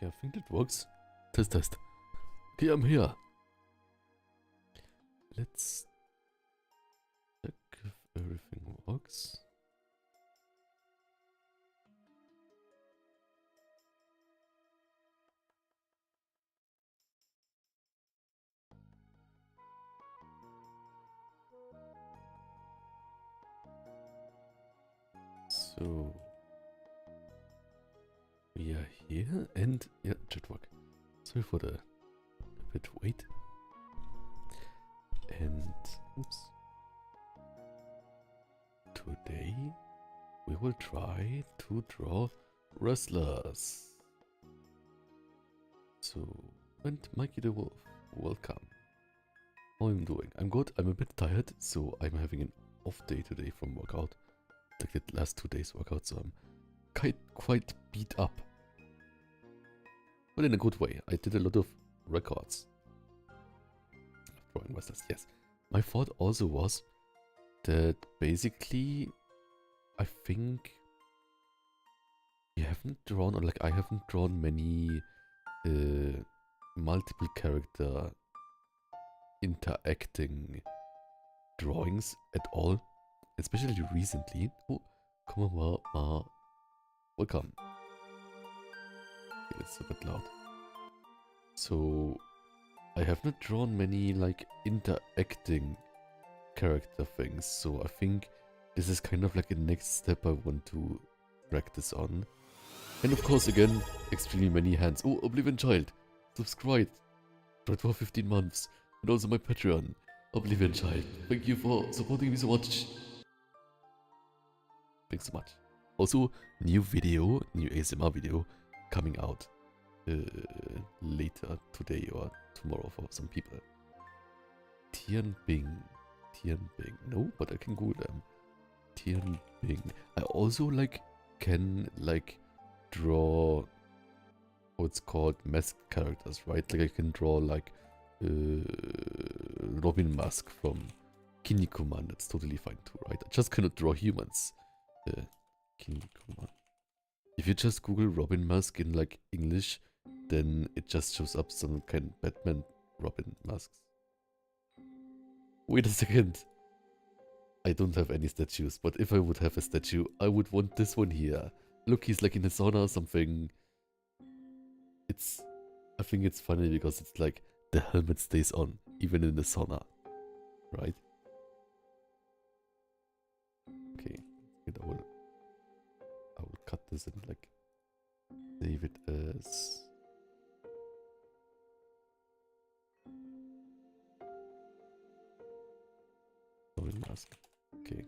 Okay, I think that works. Test. Okay, I'm here. Let's check if everything works. So we are here and yeah, it should work. Sorry for the bit wait. And oops. Today we will try to draw wrestlers. So, and Mikey the Wolf, welcome. How am I doing? I'm good. I'm a bit tired, so I'm having an off day today from workout. Like the last 2 days workout, so I'm quite beat up. But in a good way. I did a lot of records. Drawing wrestlers, yes. My thought also was that basically, I think you haven't drawn, or like I haven't drawn many multiple character interacting drawings at all, especially recently. Oh, come on, Ma. Welcome. Okay, it's a bit loud. So, I have not drawn many like interacting character things, so I think this is kind of like a next step I want to practice on. And of course, again, extremely many hands. Oh, Oblivion Child, subscribe. Tried for 15 months. And also my Patreon, Oblivion Child. Thank you for supporting me so much. Thanks so much. Also, new ASMR video, coming out later today or tomorrow for some people. Tianbing. No, but I can Google them. Tianbing. I also can draw what's called mask characters, right? Like I can draw Robin Mask from Kinnikuman. That's totally fine too, right? I just cannot draw humans. Kinnikuman. If you just Google Robin Mask in English, then it just shows up some kind of Batman Robin masks. Wait a second. I don't have any statues, but if I would have a statue, I would want this one here. Look, he's like in a sauna or something. I think it's funny because it's like the helmet stays on, even in the sauna, right? Okay, I will cut this and save it as Robin Mask. Okay.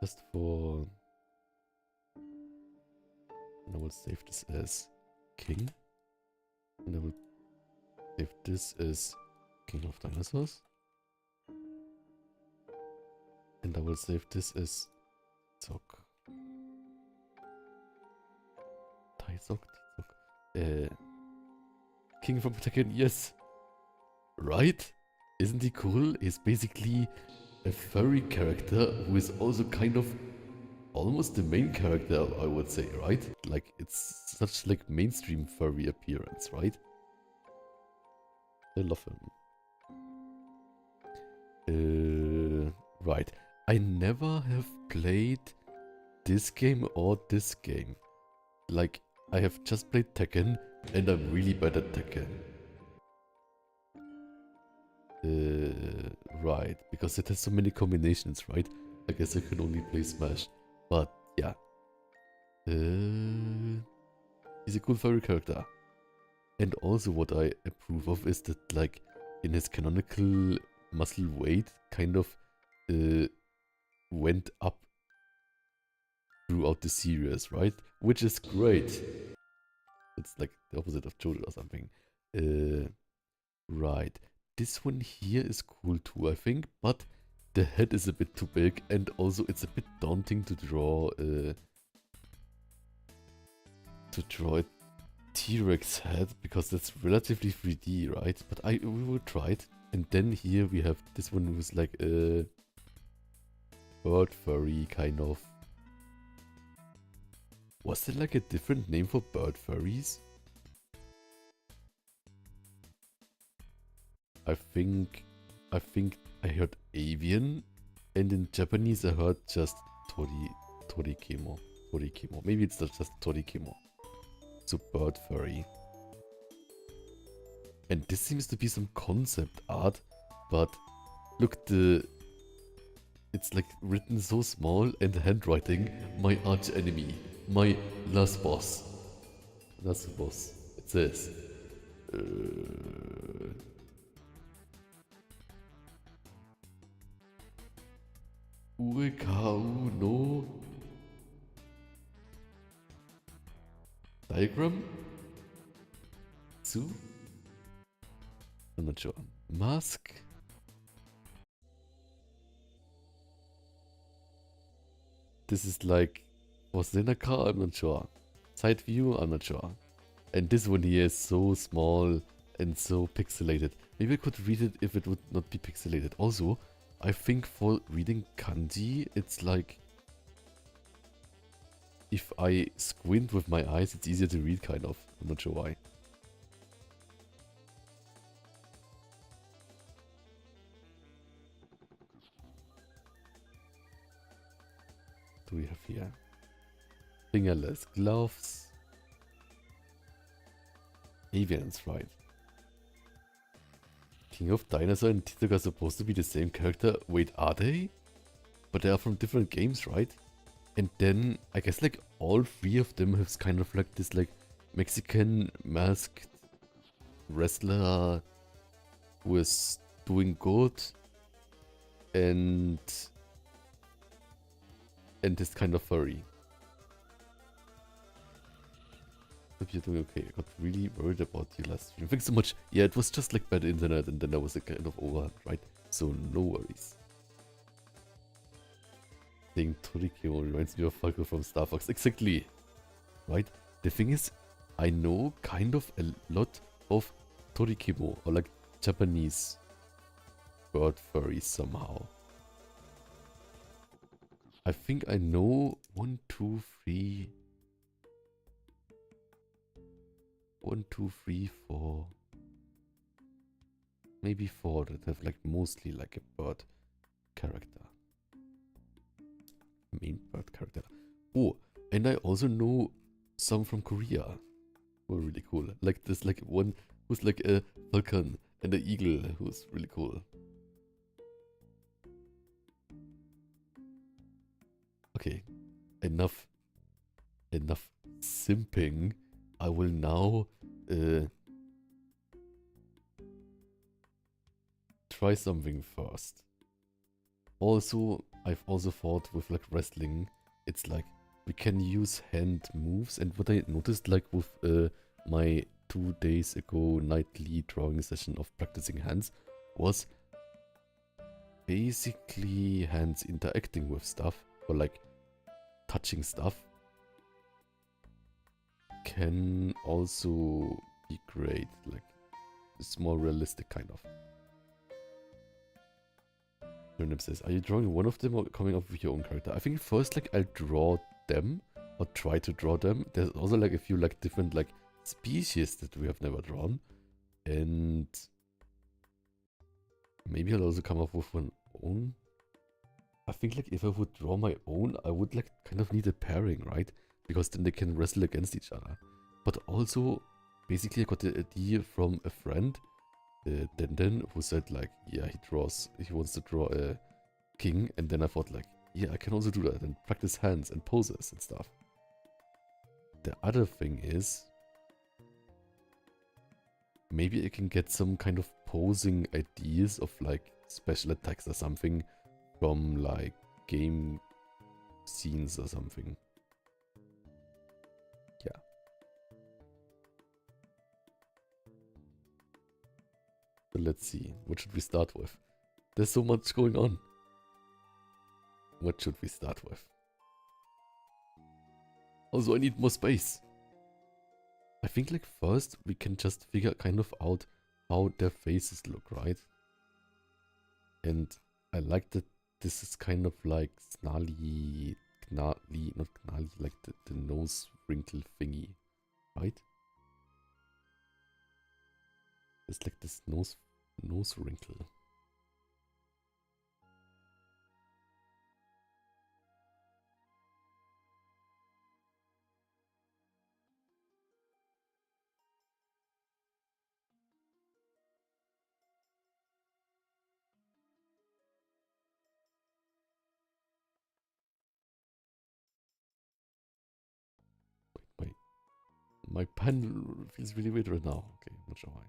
Just for... And I will save this as King. And I will save this as King of Dinosaurs. And I will save this as Tzok. Taizok? King from Tekken, yes! Right? Isn't he cool? He's basically a furry character who is also kind of almost the main character, I would say, right? Like, it's such mainstream furry appearance, right? I love him. Right. I never have played this game or this game. Like, I have just played Tekken, and I'm really bad at Tekken. Right, because it has so many combinations, right? I guess I can only play Smash. But, yeah. He's a cool furry character. And also what I approve of is that, in his canonical muscle weight, kind of went up throughout the series, right? Which is great. It's like the opposite of Jojo or something. Right. This one here is cool too, I think, but the head is a bit too big, and also it's a bit daunting to draw a T-Rex head, because that's relatively 3D, right? But we will try it. And then here we have this one who's like a bird furry kind of. Was there like a different name for bird furries? I think I heard avian, and in Japanese I heard just torikemo. Maybe it's just torikemo. So bird furry. And this seems to be some concept art, but look, it's like written so small and the handwriting, my arch enemy, my last boss. Last boss. It says. Uekau no diagram? Su? I'm not sure. Mask? This is like, was in a car? I'm not sure. Side view? I'm not sure. And this one here is so small and so pixelated. Maybe I could read it if it would not be pixelated. Also, I think for reading kanji, it's like, if I squint with my eyes, it's easier to read, kind of. I'm not sure why. What do we have here? Fingerless gloves. Avians, right. King of Dinosaur and Titok are supposed to be the same character. Wait, are they? But they are from different games, right? And then, I guess like all three of them have kind of like this like Mexican masked wrestler who is doing good. And this kind of furry. Hope you're doing okay. I got really worried about you last stream. Thanks so much. Yeah, it was just like bad internet and then there was a kind of overhead, right? So no worries. Saying Torikimo reminds me of Falco from Star Fox. Exactly. Right? The thing is, I know kind of a lot of Torikimo or like Japanese bird furries somehow. I think I know 1, 2, 3... 1, 2, 3, 4. Maybe 4 that have like mostly like a bird character. Main bird character. Oh, and I also know some from Korea who are really cool. Like there's like one who's like a falcon and an eagle who's really cool. Okay, enough simping. I will now try something first. Also, I've also thought with like wrestling, it's like we can use hand moves, and what I noticed like with my 2 days ago nightly drawing session of practicing hands was basically hands interacting with stuff or like touching stuff can also be great, like it's more realistic kind of. Turnip says, are you drawing one of them or coming up with your own character? I think first like I'll draw them or try to draw them. There's also like a few like different like species that we have never drawn, and maybe I'll also come up with one own. I think like if I would draw my own, I would like kind of need a pairing, right? Because then they can wrestle against each other. But also, basically I got the idea from a friend, Den, who said like, yeah, he wants to draw a king, and then I thought like, yeah, I can also do that and practice hands and poses and stuff. The other thing is, maybe I can get some kind of posing ideas of like special attacks or something from like game scenes or something. Yeah. So let's see, what should we start with? There's so much going on. What should we start with? Also, I need more space. I think like first we can just figure kind of out how their faces look, right? And I like that this is kind of like snarly gnarly, not gnarly, like the nose wrinkle thingy, right? It's like this nose wrinkle. Wait, my pen feels really weird right now. Okay, I'm not sure why.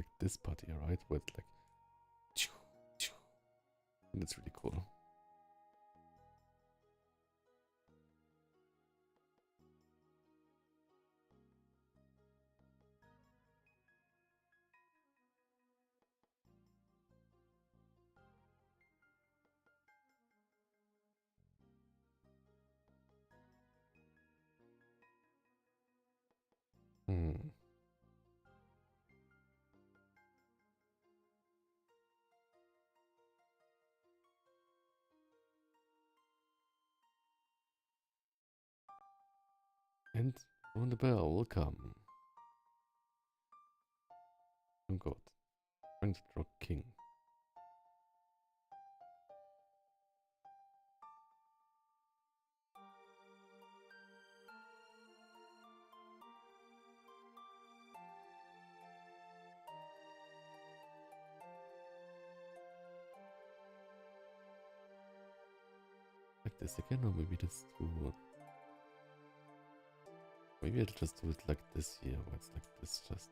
Like this part here, right? Where it's like... That's really cool. Hmm. And on the bell will come. Oh god. Trying to draw king. Like this again, or maybe just do... Maybe I'll just do it like this here, where it's like this just...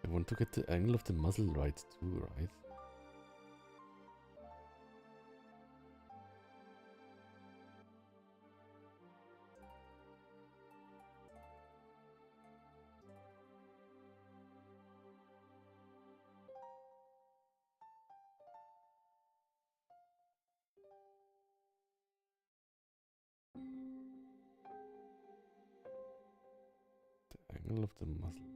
I want to get the angle of the muzzle right too, right? The angle of the muzzle.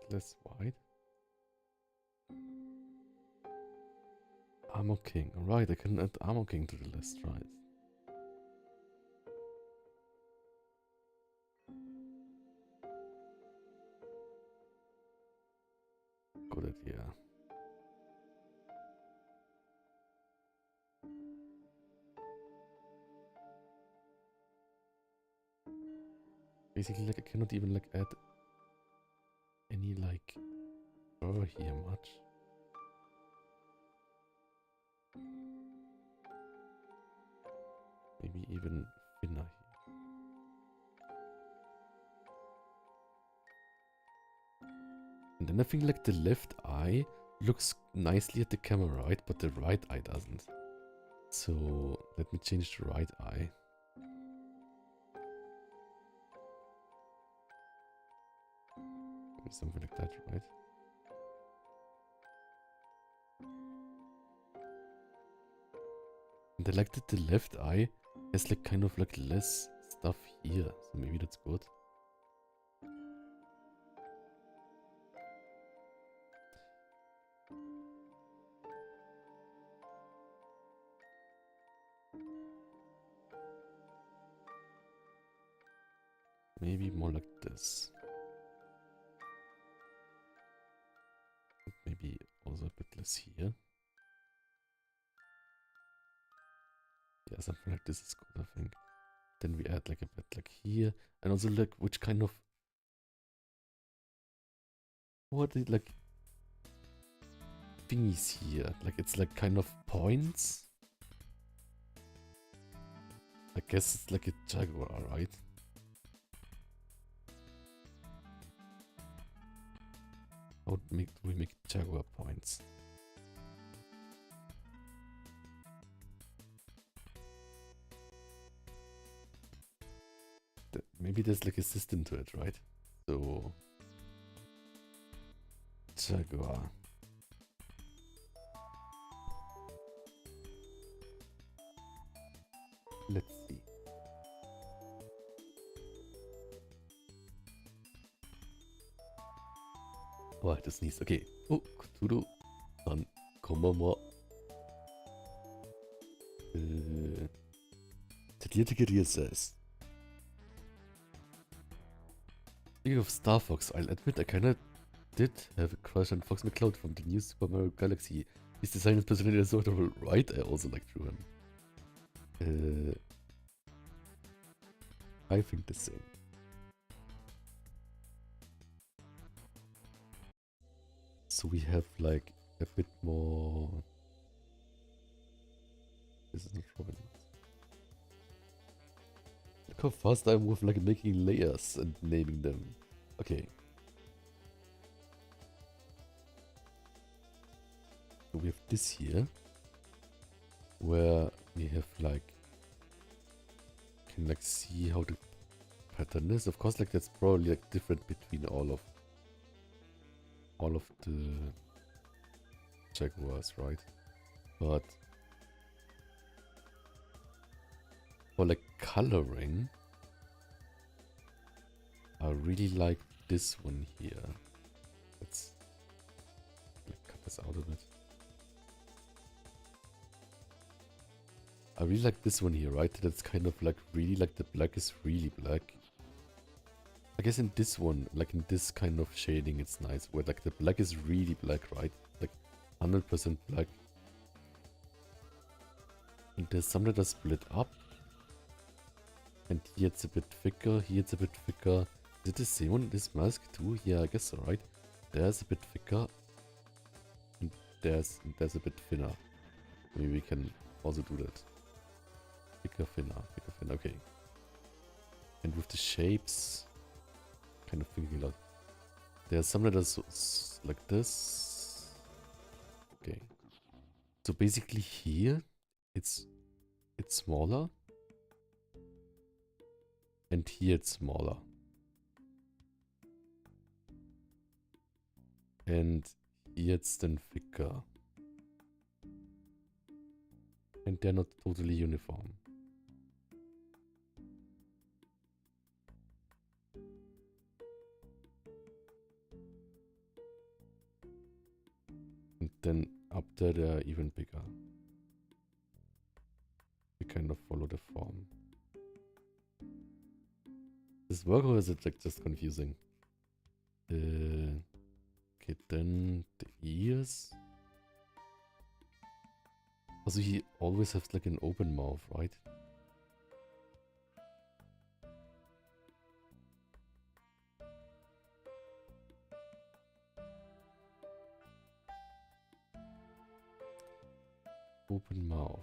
Less wide. Armor King. Right, I can add Armor King to the list, right? Good idea. Basically, like, I cannot even, like, add any, like, fur here much. Maybe even thinner here. And then I think, like, the left eye looks nicely at the camera, right? But the right eye doesn't. So, let me change the right eye. Something like that, right? And I like that the left eye has like kind of like less stuff here, so maybe that's good. Maybe more like this. Maybe also a bit less here. Yeah, something like this is good, I think. Then we add like a bit like here. And also like which kind of... What is like... thingies here. Like it's like kind of points. I guess it's like a jaguar, right? How do we make jaguar points? Maybe there's like a system to it, right? So jaguar. Let's see. Oh, I just sneezed. Okay. Oh, Cthulhu. Dann kommen wir mal. Detaillierte Geräte. Speaking of Star Fox, I'll admit I kinda did have a crush on Fox McCloud from the new Super Mario Galaxy. His design and personality are so adorable, right? I also like Drew him. I think the same. So we have like a bit more. This is not Robin. Look how fast I move, like making layers and naming them. Okay. So we have this here, where we have like, can like see how the pattern is. Of course, like that's probably like different between all of the jaguars, right? But for like coloring, I really like this one here. Let's like cut this out a bit. I really like this one here, right? That's kind of like really like the black is really black. I guess in this one, like in this kind of shading, it's nice. Where like the black is really black, right? Like 100% black. And there's some that are split up. And here it's a bit thicker, here it's a bit thicker. Is it the same on this mask too? Yeah, I guess so, right? There's a bit thicker. And there's a bit thinner. Maybe we can also do that. Thicker, thinner, okay. And with the shapes, kind of thinking a lot. There's some that are like this. Okay. So basically here, it's smaller. And here it's smaller. And here it's then thicker. And they're not totally uniform. And then up there they are even bigger. We kind of follow the form. Does this work or is it like just confusing? Okay, then the ears. Also he always has like an open mouth, right? Open mouth.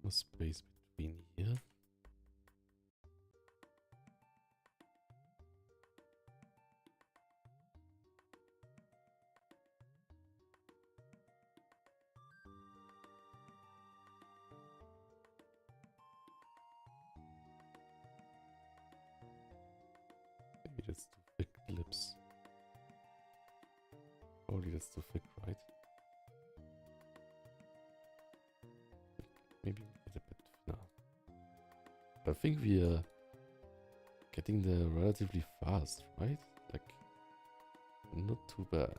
No space between here. Maybe that's too thick lips. Probably that's too thick, right? Maybe a bit thinner. I think we are getting there relatively fast, right? Like, not too bad.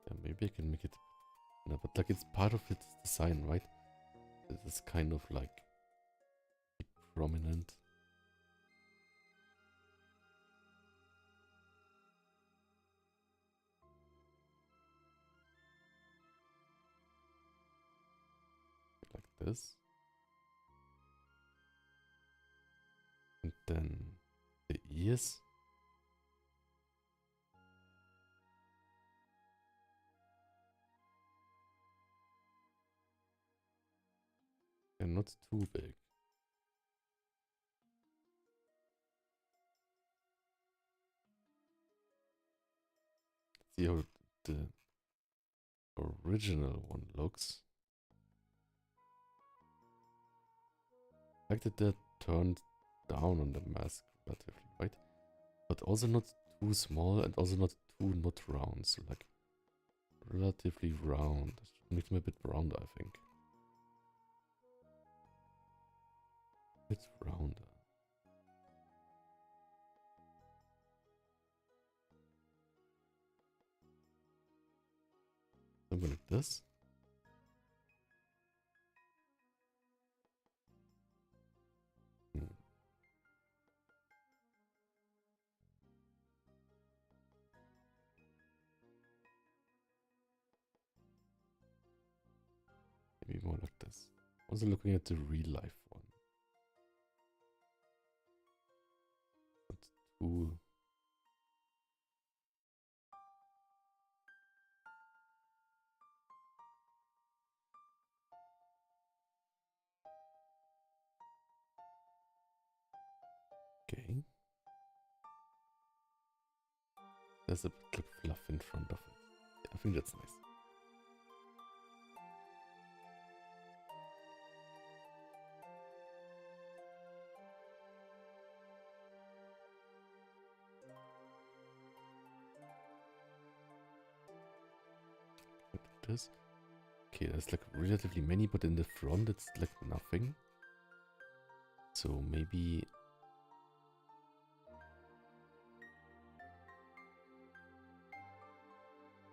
Yeah, maybe I can make it, no, but like it's part of its design, right? This is kind of like prominent. Like this. And then the ears. They're not too big. See how the original one looks. Like that they're turned down on the mask relatively, right? But also not too small and also not too not round. So like relatively round. Makes them a bit rounder, I think. A bit rounder. Something like this. Maybe more like this. Also looking at the real life one. Not too. Okay. There's a bit of fluff in front of it. Yeah, I think that's nice. This. Okay, there's like relatively many, but in the front it's like nothing. So maybe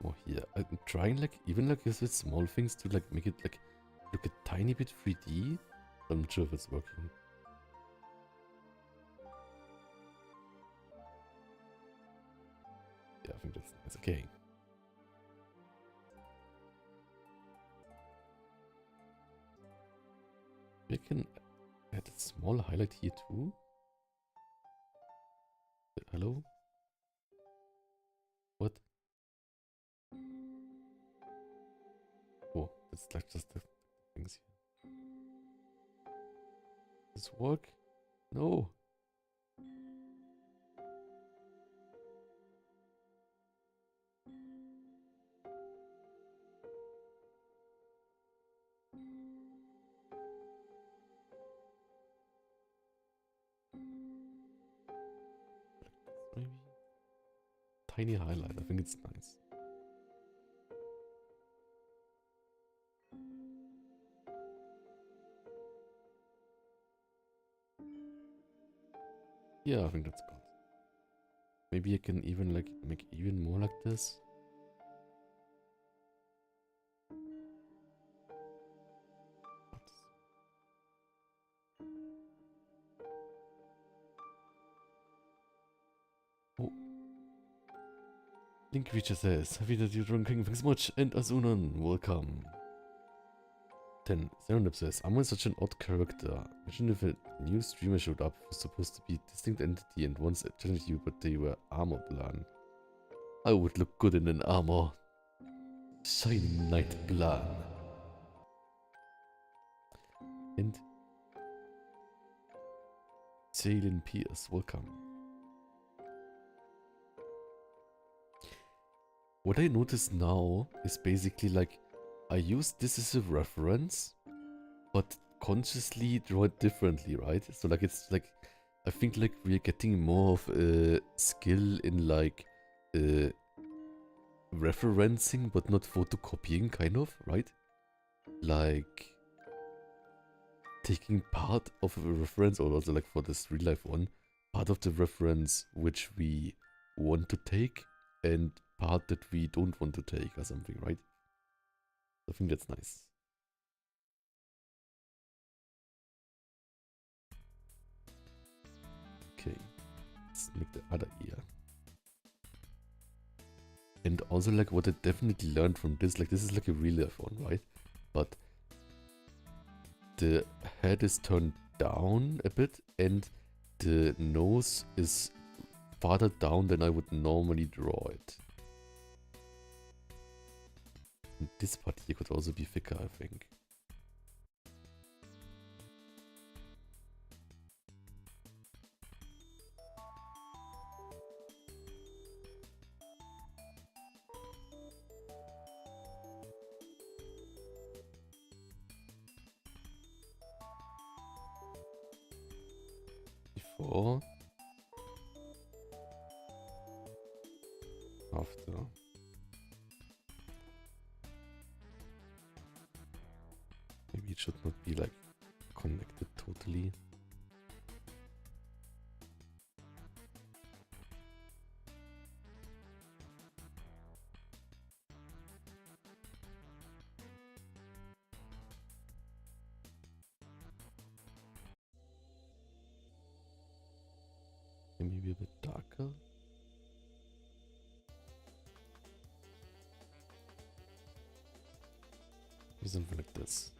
more here. I'm trying like even like with small things to like make it like look a tiny bit 3D. I'm not sure if it's working. Yeah, I think that's nice. Okay. We can add a small highlight here too. Hello? What? Oh, that's like just the things here. Does this work? No. Maybe tiny highlight. I think it's nice. Yeah, I think that's good. Maybe I can even like make even more like this. Oh. Link Creature says, happy that you're drinking, thanks so much, and Azunan, welcome. Then Serenip says, I'm such an odd character. Imagine if a new streamer showed up who was supposed to be a distinct entity and once challenged you, but they were armor plan. I would look good in an armor. Shining Knight plan. And Jalen Pierce, welcome. What I notice now is basically like, I use this as a reference, but consciously draw it differently, right? So like it's like, I think like we're getting more of a skill in like referencing, but not photocopying, kind of, right? Like taking part of a reference, or also like for this real life one, part of the reference which we want to take and part that we don't want to take or something, right? I think that's nice. let's make the other ear. And also, like, what I definitely learned from this, like, this is like a real life one, right? But the head is turned down a bit, and the nose is farther down than I would normally draw it. And this part here could also be thicker, I think. Before. After. Maybe it should not be like connected totally. Maybe a bit darker. Maybe something like this.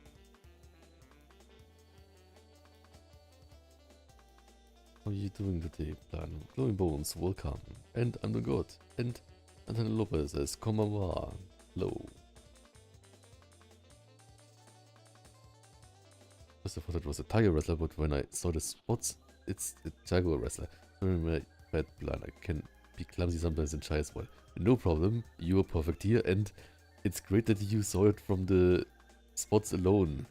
How are you doing today, Plano? Glowing Bones, welcome. And I'm the god. And Antonio Lopez says, Konbanwa. Hello. First I thought it was a tiger wrestler, but when I saw the spots, it's a jaguar wrestler. Very my bad plan. I can be clumsy sometimes and shy as well. No problem, you are perfect here, and it's great that you saw it from the spots alone.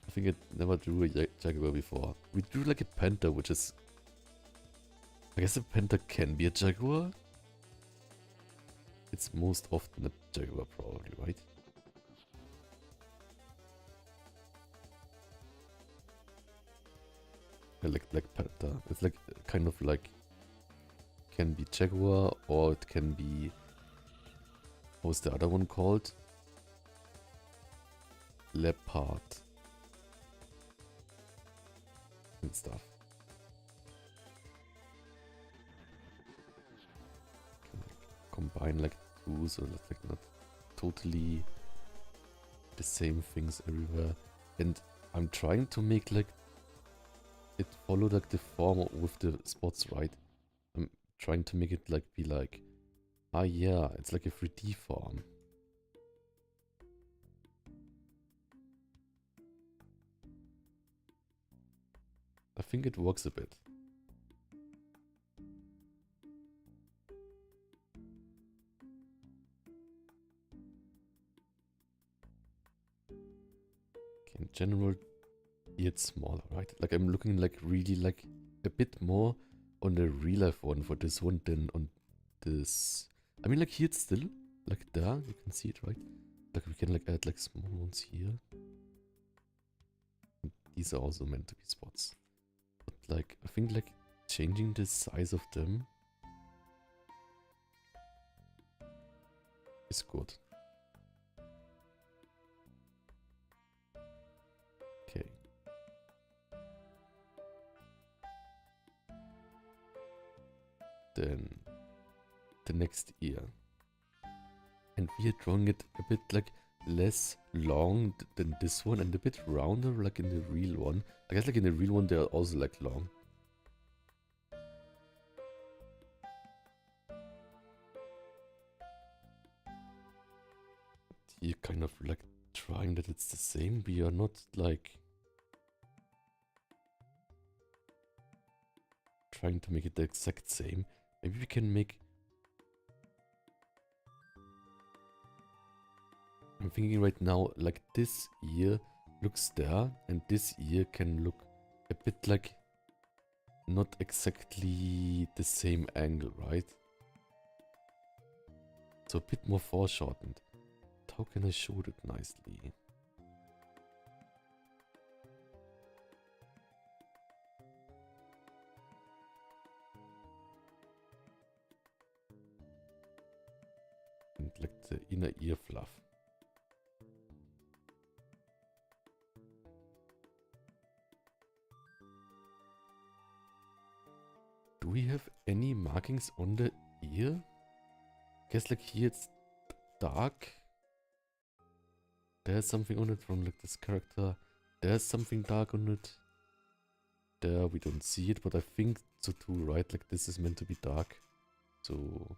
I think I never drew a jaguar before. We drew like a panther, which is... I guess a panther can be a jaguar? It's most often a jaguar probably, right? I like Black Panther. It's like kind of like... Can be jaguar or it can be... What's the other one called? Leopard. And stuff. Can combine like two, so that's like not totally the same things everywhere. And I'm trying to make like it follow like the form with the spots, right? I'm trying to make it like be like, ah yeah, it's like a 3D form. I think it works a bit. Okay, in general, it's smaller, right? Like I'm looking like really like a bit more on the real life one for this one than on this. I mean, like here it's still like there, you can see it, right? Like we can like add like small ones here. And these are also meant to be spots. But like, I think like changing the size of them is good. Okay. Then the next ear. And we are drawing it a bit like less long than this one and a bit rounder like in the real one. I guess like in the real one they are also like long. Here kind of like trying that it's the same. We are not like trying to make it the exact same. Maybe we can make... I'm thinking right now, like this ear looks there, and this ear can look a bit like not exactly the same angle, right? So a bit more foreshortened. But how can I show it nicely? And like the inner ear fluff. Do we have any markings on the ear? Guess like here it's dark. There's something on it from like this character. There's something dark on it. There we don't see it, but I think so too, right? Like this is meant to be dark. So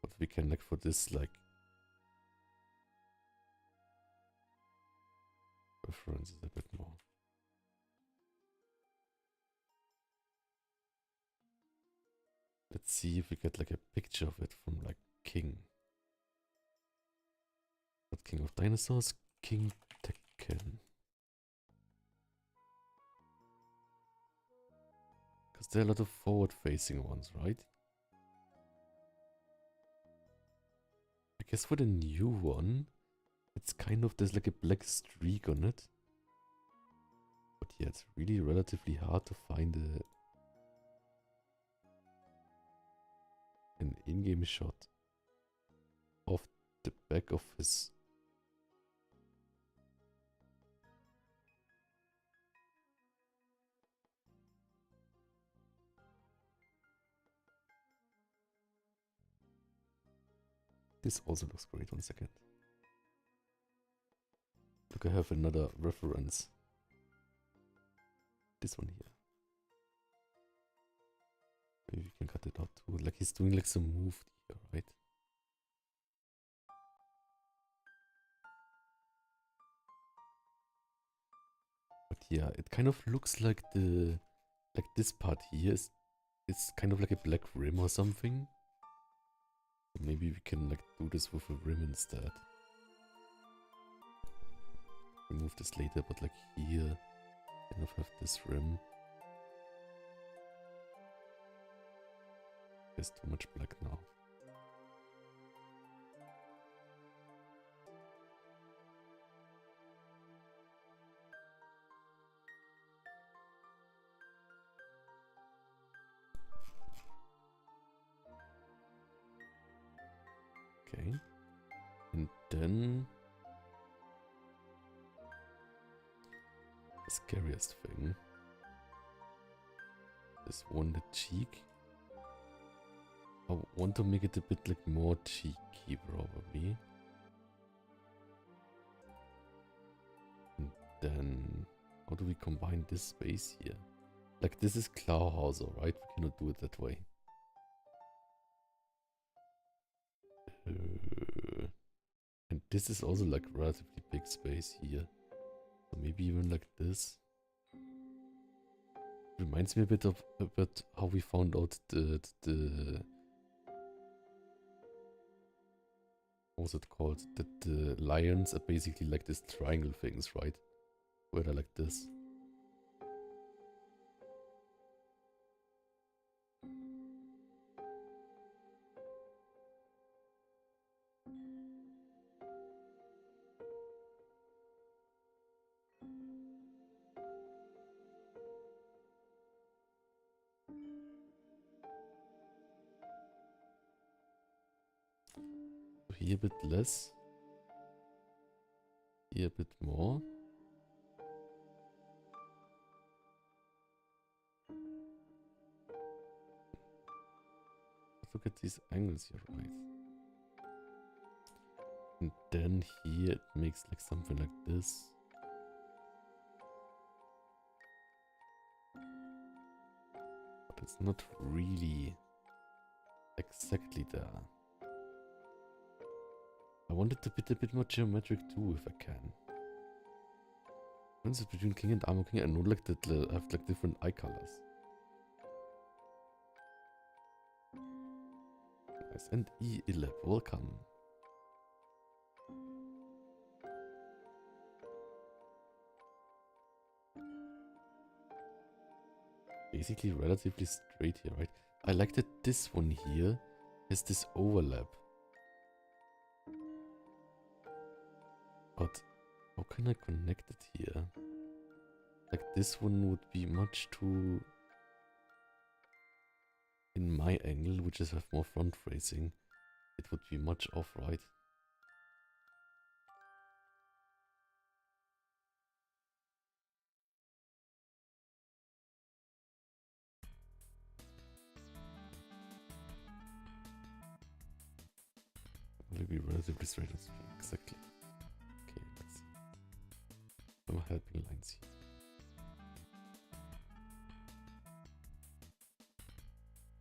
but we can like for this like references a bit more. Let's see if we get like a picture of it from like King. Not King of Dinosaurs, King Tekken. Because there are a lot of forward-facing ones, right? I guess for the new one, it's kind of, there's like a black streak on it. But yeah, it's really relatively hard to find an in-game shot of the back of his. This also looks great. 1 second. Look, I have another reference. This one here. Maybe we can cut it out too. Like he's doing like some move here, right? But yeah, it kind of looks like this part here is kind of like a black rim or something. Maybe we can like do this with a rim instead. Remove this later, but like here, kind of have this rim. There's too much black now. Okay. And then the scariest thing is one the cheek. I want to make it a bit like more cheeky probably. And then how do we combine this space here? Like this is Clawhauser, right? We cannot do it that way. And this is also like relatively big space here. So maybe even like this. Reminds me a bit how we found out the what's it called? That the lions are basically like these triangle things, right? Where they're like this. Here a bit less. Here a bit more. Look at these angles here, right? And then here it makes like something like this. But it's not really exactly there. I want it to be a bit more geometric too, if I can. Difference between King and Armor King, I know like that have like different eye colors. Nice. And E11, welcome. Basically relatively straight here, right? I like that this one here has this overlap. But how can I connect it here? Like this one would be much too... In my angle, which is have more front facing, it would be much off, right? will be relatively straight on screen. Exactly. Okay, let's see. Some helping lines here.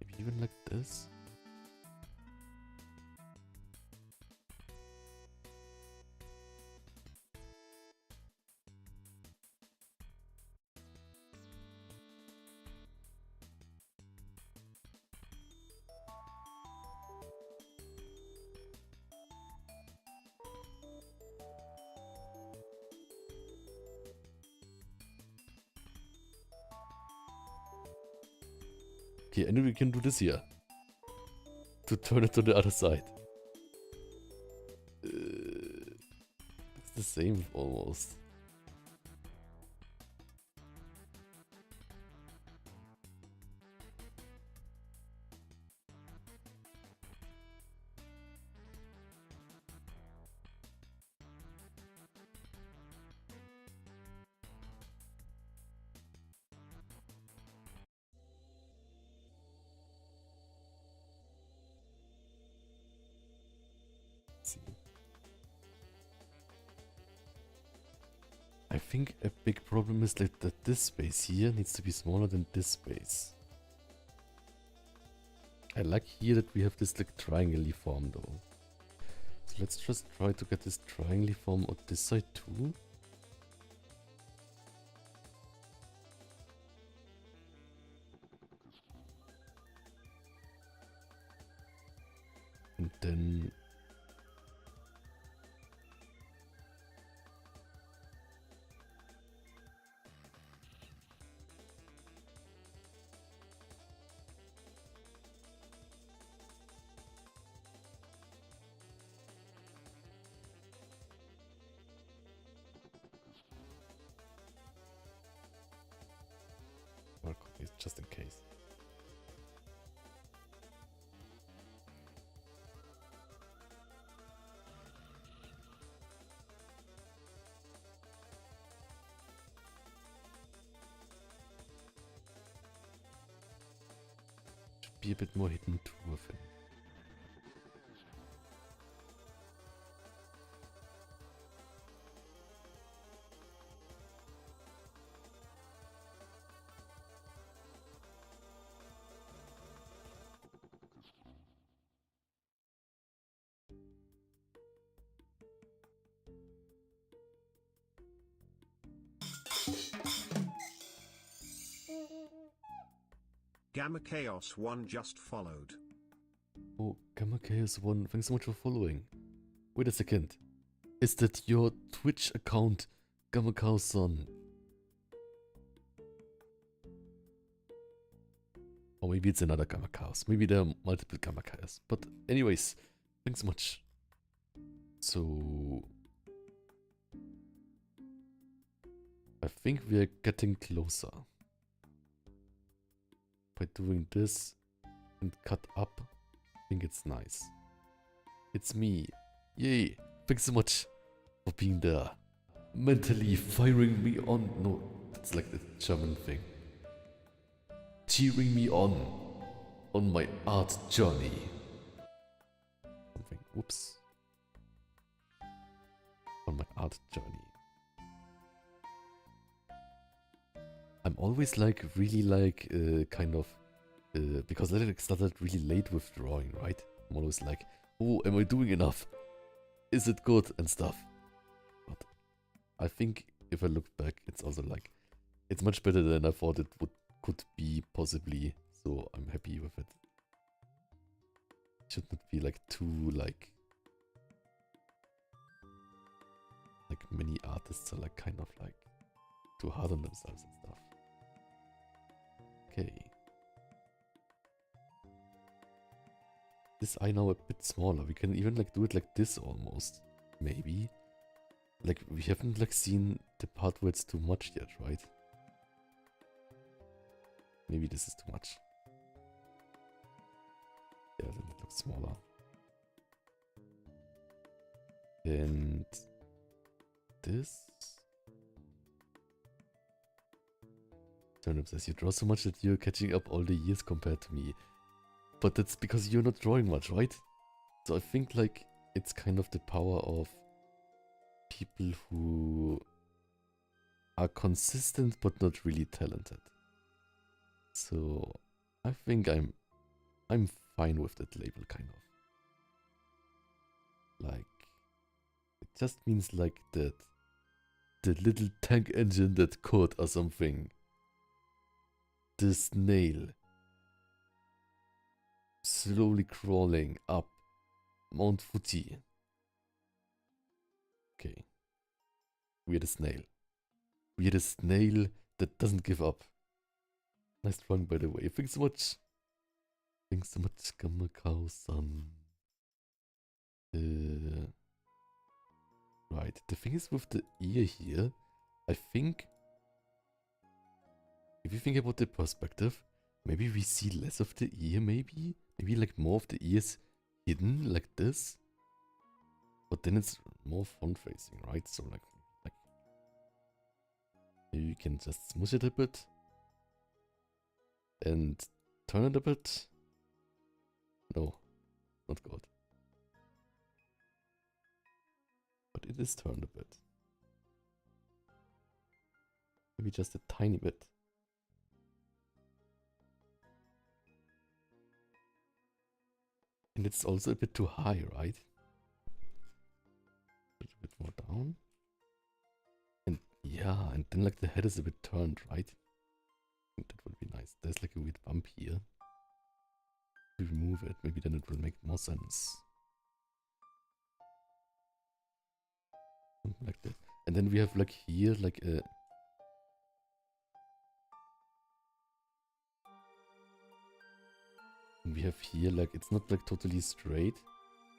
Maybe even like this. Okay, and we can do this here. To turn it to the other side. It's the same almost. I think a big problem is like that this space here needs to be smaller than this space. I like here that we have this like triangle form though. So let's just try to get this triangle form on this side too. And then just in case. Should be a bit more hidden too, I think. Gamma Chaos 1 just followed. Oh, Gamma Chaos 1, thanks so much for following. Wait a second. Is that your Twitch account, Gamma Chaos 1? Or maybe it's another Gamma Chaos. Maybe there are multiple Gamma Chaos. But anyways, thanks so much. So I think we are getting closer. By doing this and cut up, I think it's nice. It's me. Yay! Thanks so much for being there. Mentally firing me on. No, that's like the German thing. Cheering me on my art journey. Something. Whoops. On my art journey. I'm always like really like kind of because I started really late with drawing, right? I'm always like, oh, am I doing enough? Is it good and stuff? But I think if I look back, it's also like it's much better than I thought it could be possibly. So I'm happy with it. It should not be like too like many artists are like kind of like too hard on themselves and stuff. Okay. This eye now a bit smaller. We can even like do it like this almost. Maybe. Like we haven't like seen the part where it's too much yet, right? Maybe this is too much. Yeah, then it looks smaller. And this. Turnip says, you draw so much that you're catching up all the years compared to me. But that's because you're not drawing much, right? So I think like it's kind of the power of people who are consistent but not really talented. So I think I'm fine with that label, kind of. Like, it just means like that the little tank engine that could or something. The snail slowly crawling up Mount Fuji. Okay. We're the snail. We're the snail that doesn't give up. Nice drawing, by the way. Thanks so much. Thanks so much, Gamakao-san. Right. The thing is with the ear here, I think if you think about the perspective, maybe we see less of the ear, maybe? Maybe like more of the ears hidden like this. But then it's more front facing, right? So like maybe you can just smush it a bit. And turn it a bit. No, not good. But it is turned a bit. Maybe just a tiny bit. And it's also a bit too high, right? A bit more down. And yeah, and then like the head is a bit turned, right? I think that would be nice. There's like a weird bump here. If we remove it, maybe then it will make more sense. Something like that. And then we have like here like a... And we have here like, it's not like totally straight,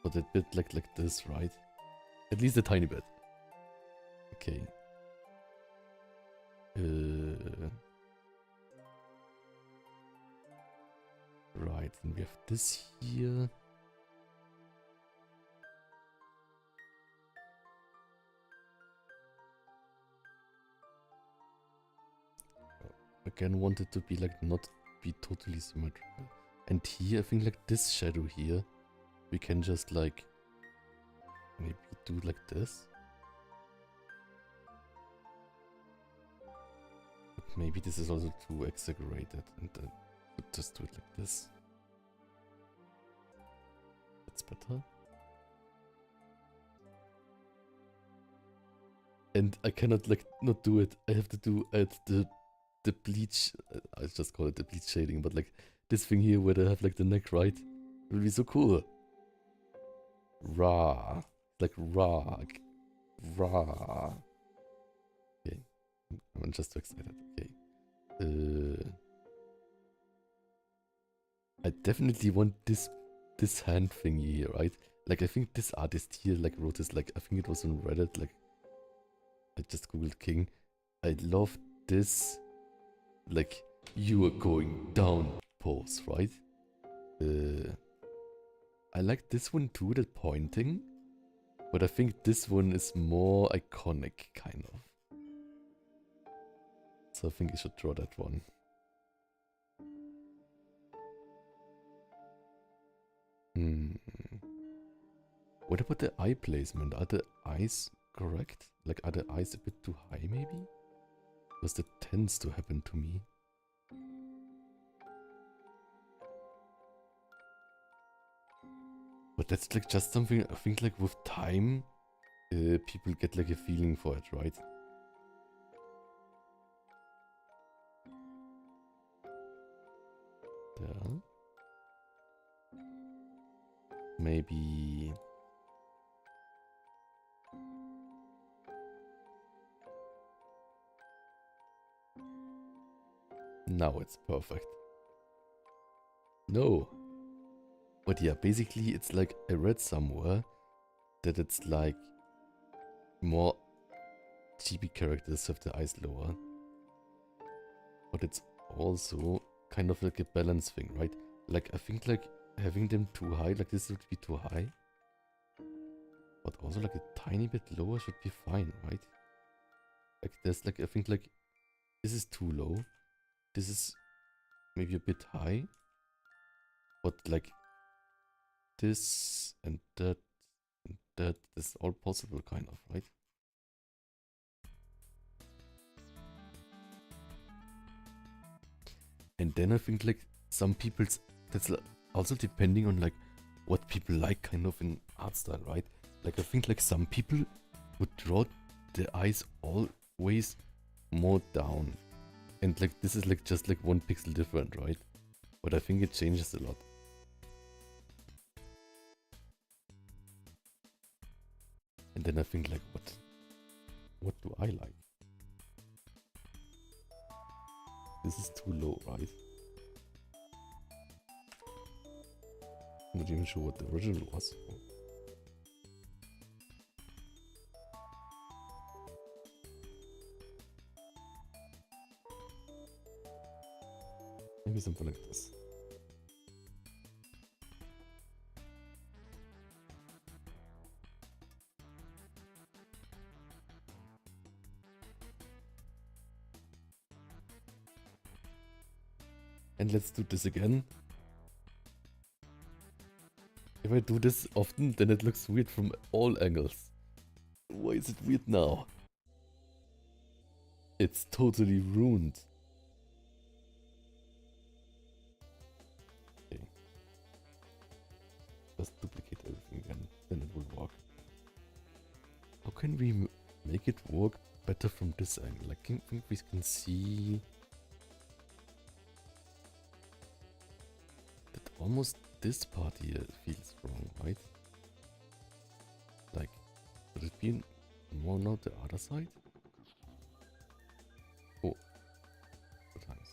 but a bit like this, right? At least a tiny bit. Okay. Right, and we have this here. Again, want it to be like not be totally symmetrical. And here, I think like this shadow here, we can just like maybe do like this. But maybe this is also too exaggerated, and then just do it like this. That's better. And I cannot like not do it. I have to do the bleach. I just call it the bleach shading, but like this thing here where they have like the neck, right? It will be so cool. Raw. Like raw. Raw. Okay. I'm just too excited. Okay. I definitely want this hand thingy here, right? Like I think this artist here like wrote this, like I think it was on Reddit, like I just googled King. I love this, like you are going down pose, right? I like this one too, that pointing, but I think this one is more iconic, kind of. So I think I should draw that one. What about the eye placement? Are the eyes correct? Like, are the eyes a bit too high, maybe? Because that tends to happen to me. But that's like just something, I think like with time, people get like a feeling for it, right? There. Maybe... Now it's perfect. No. But yeah, basically it's like, I read somewhere that it's like more chibi characters have the eyes lower. But it's also kind of like a balance thing, right? Like I think like having them too high, like this would be too high. But also like a tiny bit lower should be fine, right? Like there's like, I think like this is too low. This is maybe a bit high. But like this and that that this is all possible, kind of, right? And then I think like some people's, that's also depending on like what people like kind of in art style, right? Like I think like some people would draw the eyes always more down. And like this is like just like 1 pixel different, right? But I think it changes a lot. And then I think like what do I like? This is too low, right? I'm not even sure what the original was. Maybe something like this. And let's do this again. If I do this often, then it looks weird from all angles. Why is it weird now? It's totally ruined. Okay. Just duplicate everything again, then it will work. How can we make it work better from this angle? I think we can see that almost this part here feels wrong, right? Like, would it be more now the other side? Oh, good times.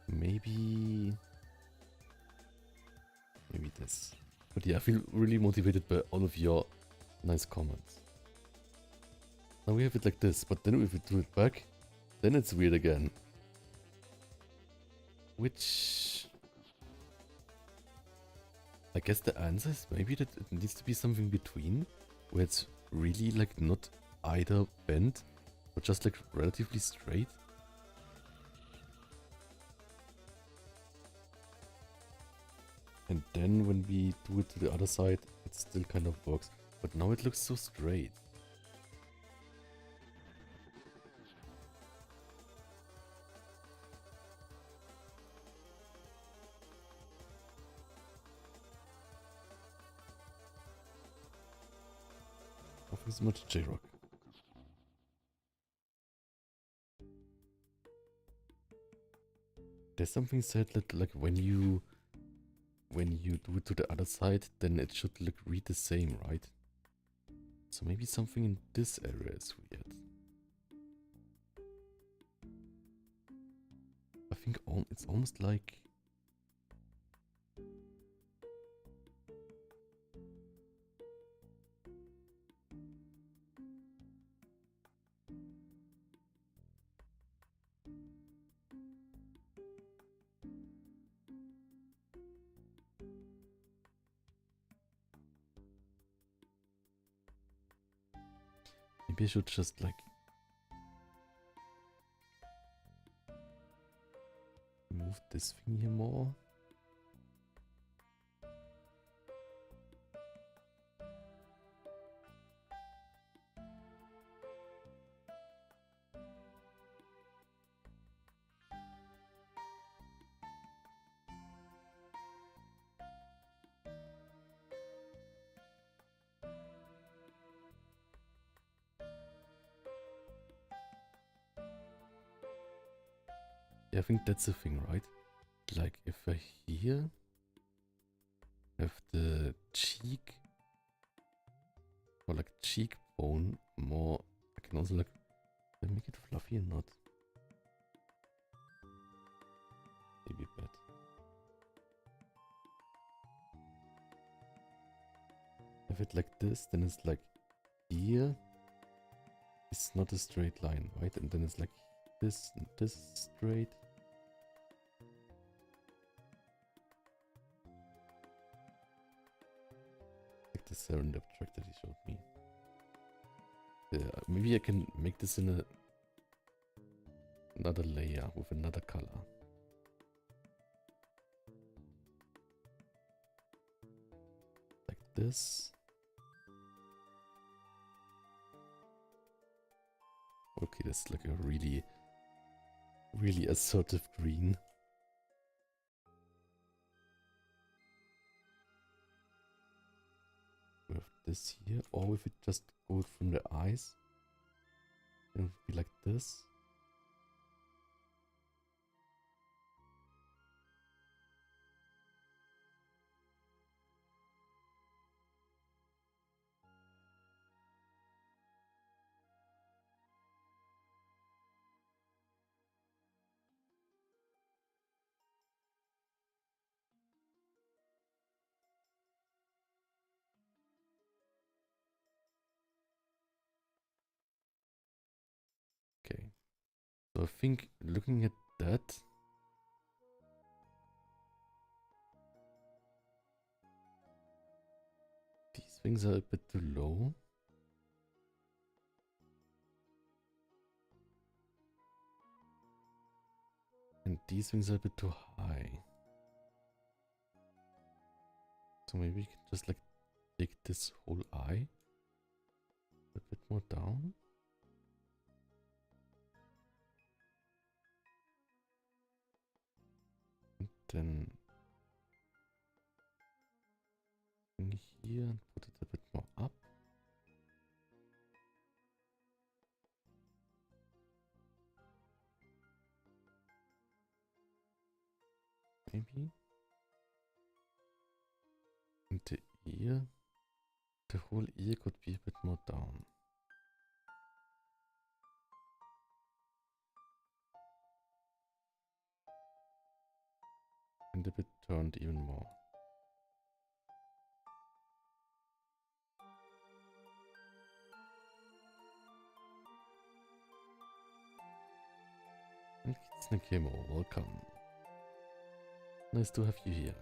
Maybe this. But yeah, I feel really motivated by all of your nice comments. Now we have it like this, but then if we do it back, then it's weird again. Which... I guess the answer is maybe that it needs to be something between, where it's really like not either bent, but just like relatively straight. And then when we do it to the other side, it still kind of works. But now it looks so straight. Offering so much J-Rock. There's something said that like when you do it to the other side, then it should look read the same, right? So maybe something in this area is weird. I think it's almost like... Maybe I should just like... move this thing here more. Yeah, I think that's the thing, right? Like if I here have the cheek or like cheekbone more, I can also like make it fluffy or not. Maybe a bit. If it like this, then it's like here. It's not a straight line, right? And then it's like this and this is straight. Like the Serendip track that he showed me. Yeah, maybe I can make this in another layer with another color. this. Okay, that's like a really, really assertive green. We have this here, or if we just go from the eyes, it would be like this. Okay, so I think looking at that, these things are a bit too low. And these things are a bit too high. So maybe we can just like take this whole eye a bit more down. And then in here and put it a bit more up. Maybe. And the whole ear could be a bit more down. And a bit turned even more. And Kitsune, welcome. Nice to have you here.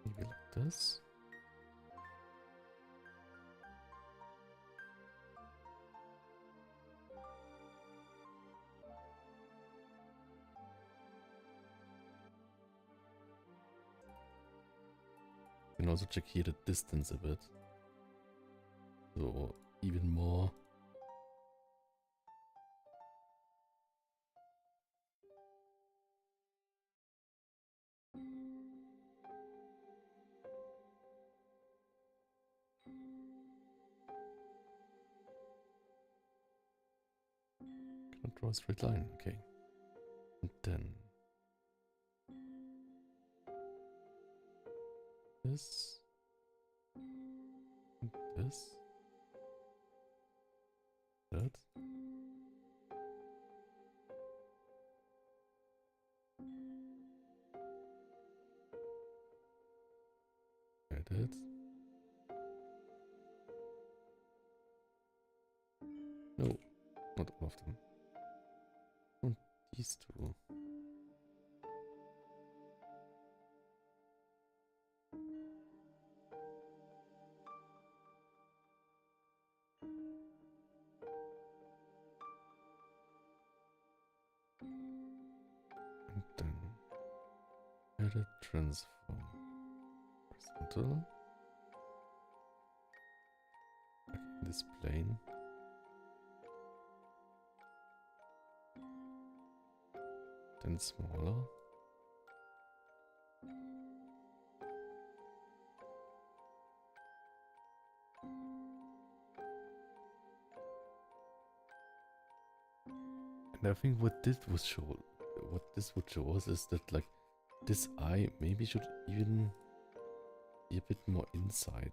Maybe like this. You can also check here the distance a bit. So even more. Cannot draw a straight line, okay. And then this. And this. That. Edit. No, not all of them. And these two. And then edit transform. Horizontal. Like in this plane. Then smaller. And I think what this would show us is that like this eye maybe should even be a bit more inside.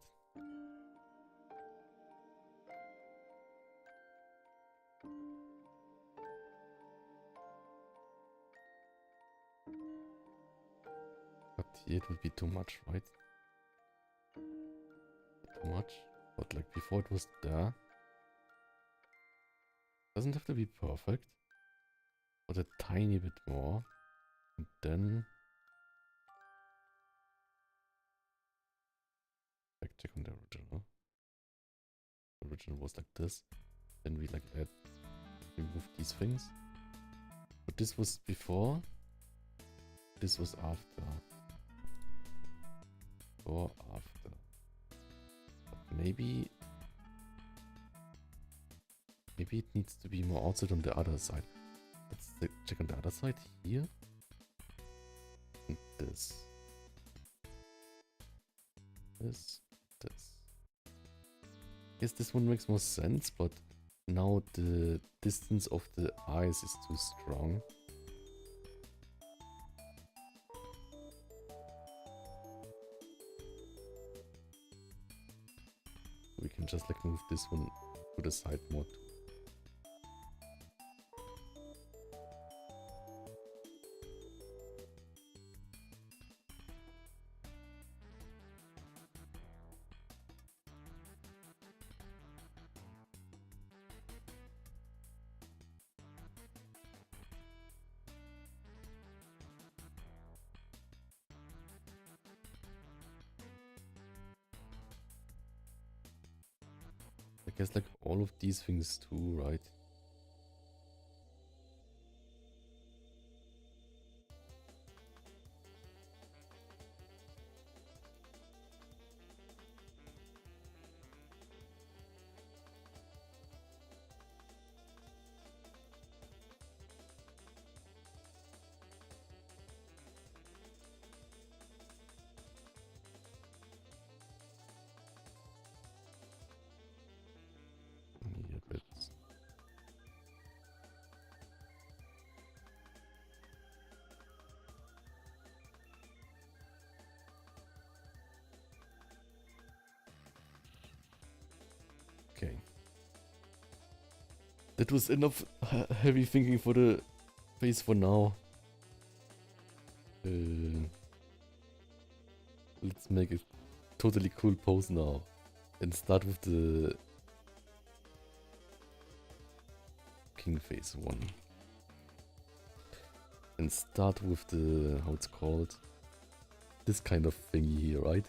But here it would be too much, right? Too much. But like before it was there. Doesn't have to be perfect. but a tiny bit more. And then like check on the original. The original was like this. Then we like remove these things. But this was before. This was after. Or after. But maybe it needs to be more outside on the other side. Let's check on the other side here. And this. This. Yes, this one makes more sense, but now the distance of the eyes is too strong. We can just like move this one to the side more too. I guess like all of these things too, right? Yeah, but okay. That was enough heavy thinking for the face for now. Let's make a totally cool pose now. And start with the king face one. And start with the, how it's called, this kind of thingy here, right?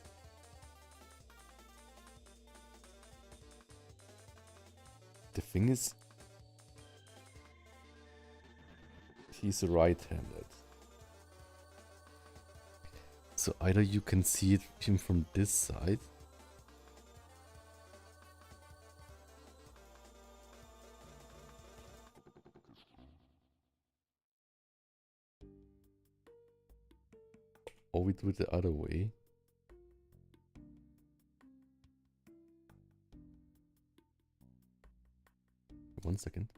The thing is, he's right-handed. So either you can see him from this side, or we do it the other way. One second.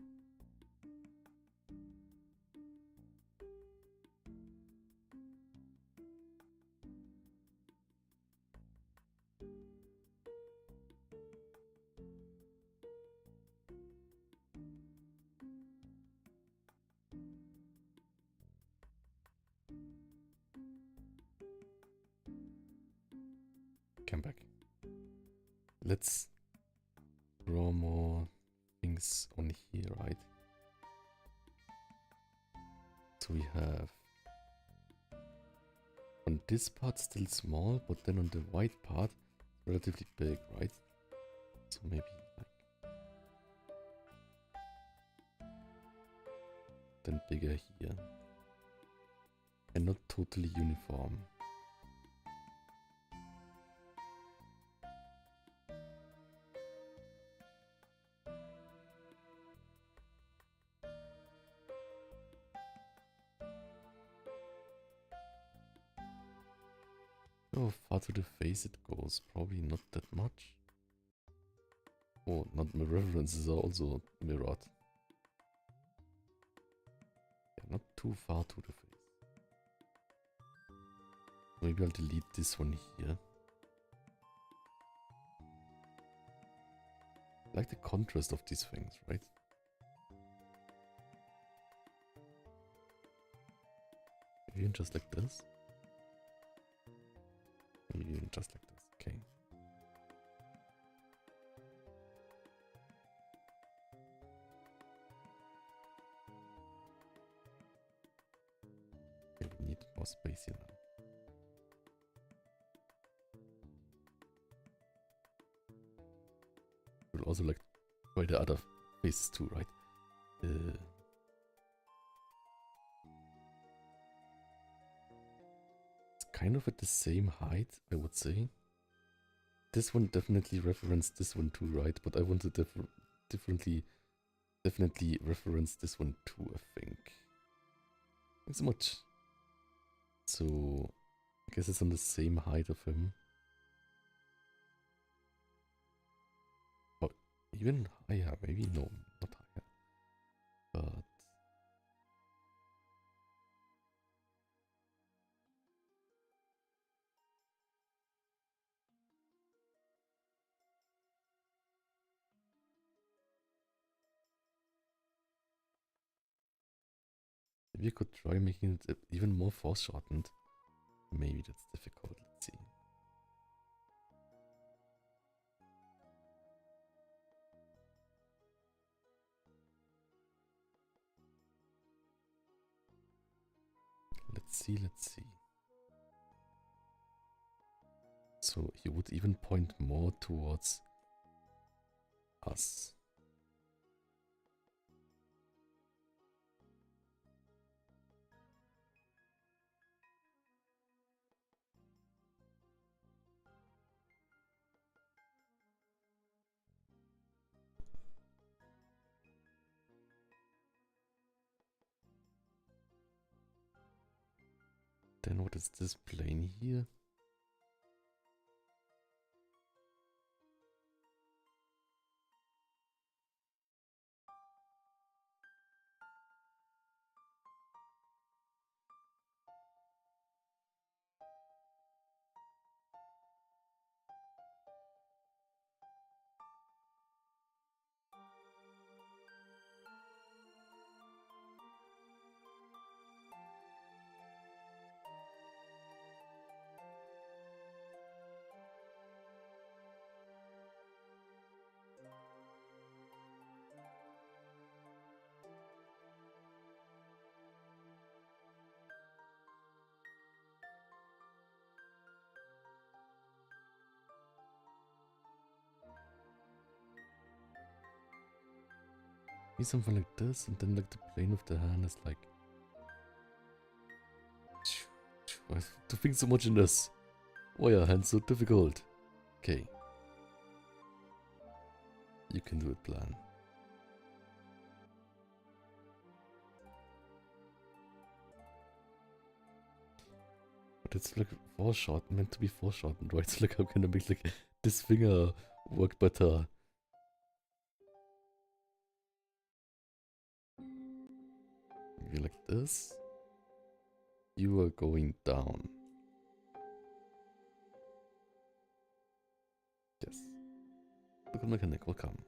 Come back. Let's draw more things on here, right? So we have on this part still small, but then on the white part relatively big, right? So maybe like then bigger here, and not totally uniform. How far to the face it goes? Probably not that much. Oh, not my references are also mirrored. Yeah, not too far to the face. Maybe I'll delete this one here. I like the contrast of these things, right? Maybe just like this. Maybe just like this. Okay. more space here now. We'll also like try the other faces too, right? It's kind of at the same height, I would say. This one definitely referenced this one too, right? But I want to definitely reference this one too, I think. Thanks so much. So, I guess it's on the same height of him. Or even higher, maybe? No, not higher. But... Maybe you could try making it even more foreshortened. Maybe that's difficult, let's see. Let's see. So he would even point more towards us. Then what is this plane here? Maybe something like this, and then like the plane of the hand is like... I have to think so much in this. Why are hands so difficult? Okay. You can do it, plan. But it's like foreshortened, meant to be foreshortened, right? So like how can I make like this finger work better? Maybe like this. You are going down. Yes. Look at mechanic, welcome.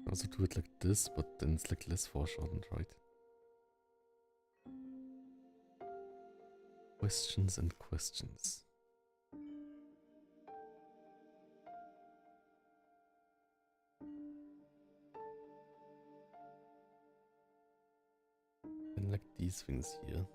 Also do it like this, but then it's like less foreshortened, right? Questions and questions. And like these things here.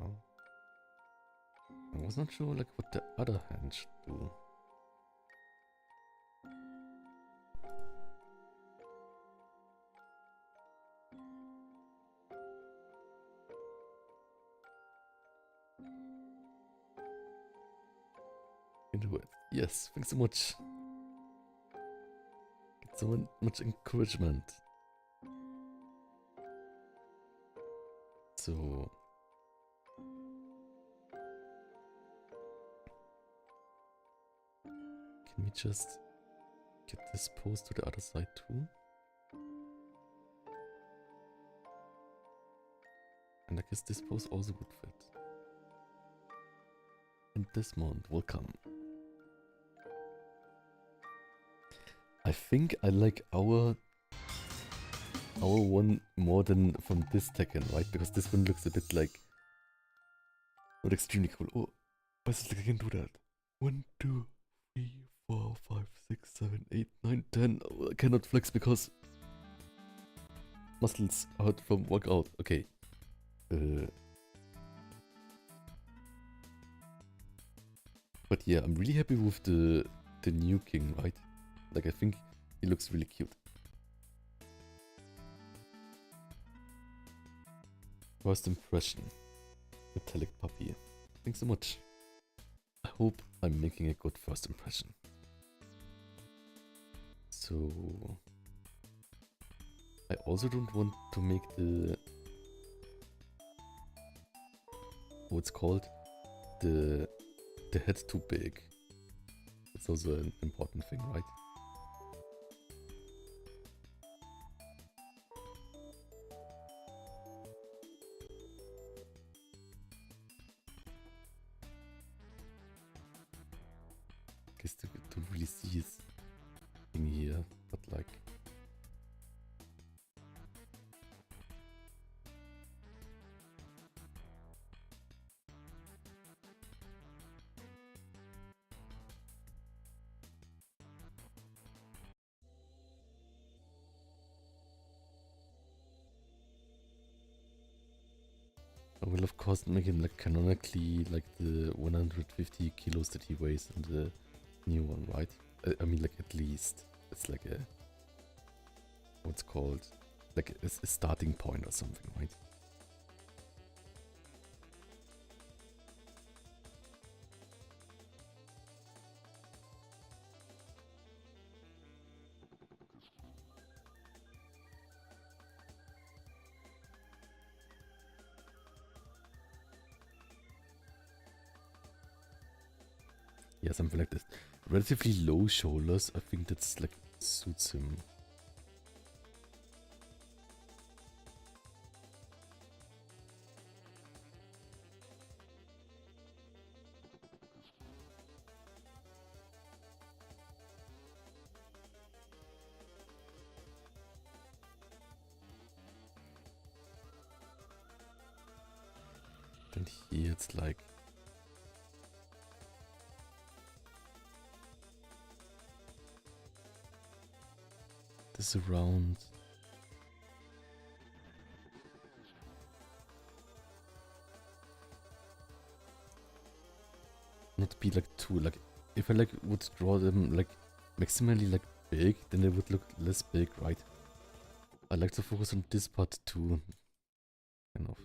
No. I was not sure like what the other hand should do. You can do it. Yes, thanks so much. Get so much encouragement. So can we just get this pose to the other side too? And I guess this pose also would fit. And this mount will come. I think I like our one more than from this Tekken, right? Because this one looks a bit like not extremely cool. Oh, why is it like I can do that? 1, 2, 3, 4, 5, 6, 7, 8, 9, 10. Oh, I cannot flex because muscles hurt from workout. Okay. But yeah, I'm really happy with the new king, right? Like I think he looks really cute. First impression. Metallic puppy. Thanks so much. I hope I'm making a good first impression. So I also don't want to make the what's called the head too big. It's also an important thing, right? Guess to really see his thing here, but like I will of course make him like canonically like the 150 kilos that he weighs in the new one, right? I mean like at least it's like a what's called like a starting point or something, right? Yeah, something like this. Relatively low shoulders, I think that's like suits him. And here it's like this around. Not be like too like if I like would draw them like maximally like big, then they would look less big, right? I like to focus on this part too. Kind of.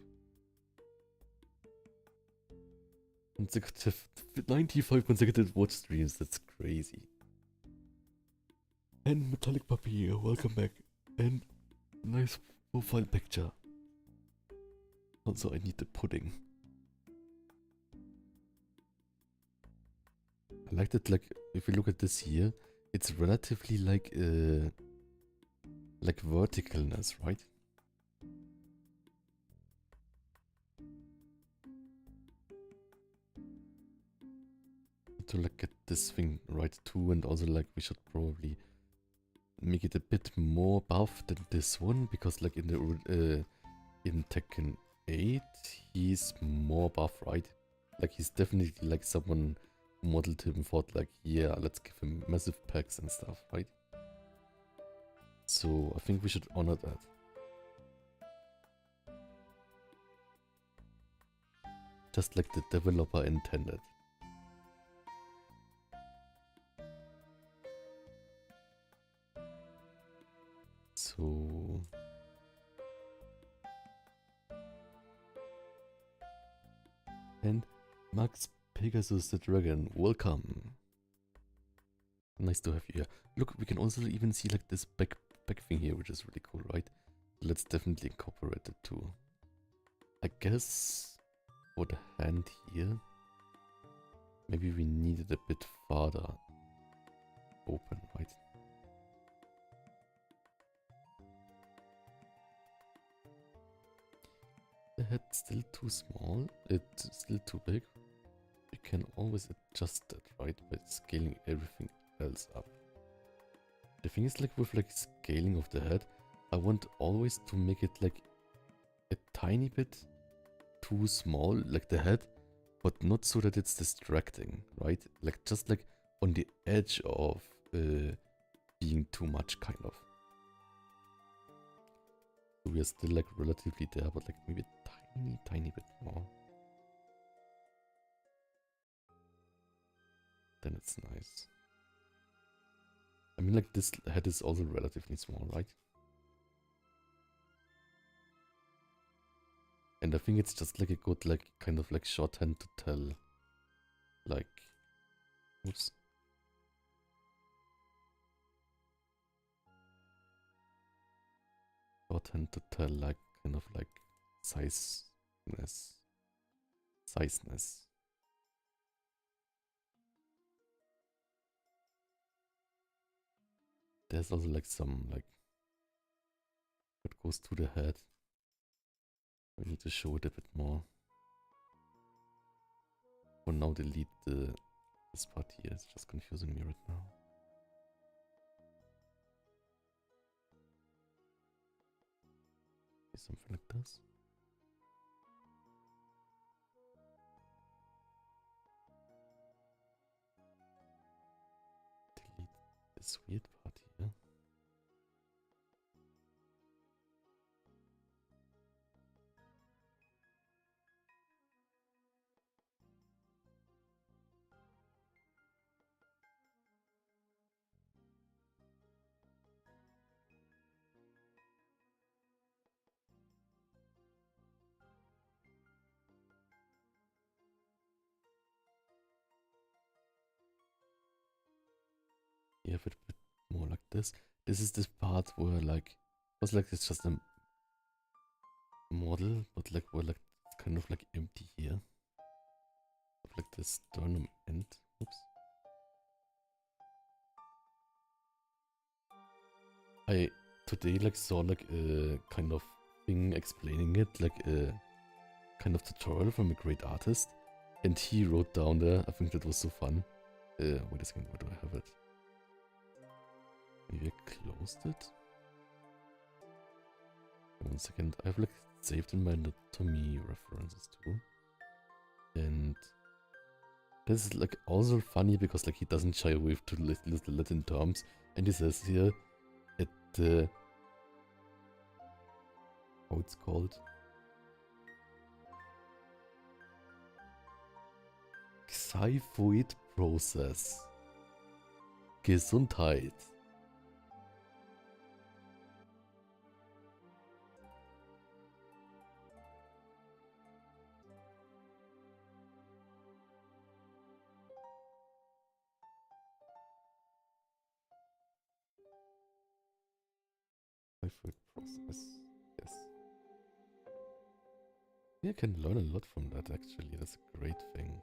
Consecutive 95 consecutive watch streams, that's crazy. And Metallic Puppy, welcome back. And nice profile picture. Also, I need the pudding. I like that, like, if you look at this here, it's relatively like verticalness, right? To like get this thing right too, and also like we should probably make it a bit more buff than this one, because like in the in Tekken 8 he's more buff, right? Like he's definitely like someone modeled him, thought like, yeah, let's give him massive packs and stuff, right? So I think we should honor that. Just like the developer intended. So and Max Pegasus the Dragon, welcome. Nice to have you here. Look, we can also even see like this back thing here, which is really cool, right? Let's definitely incorporate it too. I guess for the hand here, maybe we need it a bit farther open, right? The head's still too small, it's still too big. We can always adjust that, right? By scaling everything else up. The thing is like with like scaling of the head, I want always to make it like a tiny bit too small, like the head, but not so that it's distracting, right? Like just like on the edge of being too much, kind of. So we are still like relatively there, but like maybe a tiny bit more. Then it's nice. I mean, like this head is also relatively small, right? And I think it's just like a good, like, kind of like shorthand to tell, like, oops. Shorthand to tell, like, kind of like sizeness. There's also like some, like, what goes to the head. We need to show it a bit more. For now, delete this part here. It's just confusing me right now. Something like this. Delete this weird part here. You have it a bit more like this. This is this part where like, was like it's just a model, but like we're like kind of like empty here. Of like the sternum end. Oops. I today like saw like a kind of thing explaining it, like a kind of tutorial from a great artist, and he wrote down there. I think that was so fun. Wait a second, where do I have it? Maybe I closed it. 1 second. I've like saved in my anatomy references too. And this is like also funny because like he doesn't shy away to little Latin terms. And he says here at the how it's called. Xiphoid process. Gesundheit. Xiphoid process. Yes. You can learn a lot from that actually. That's a great thing.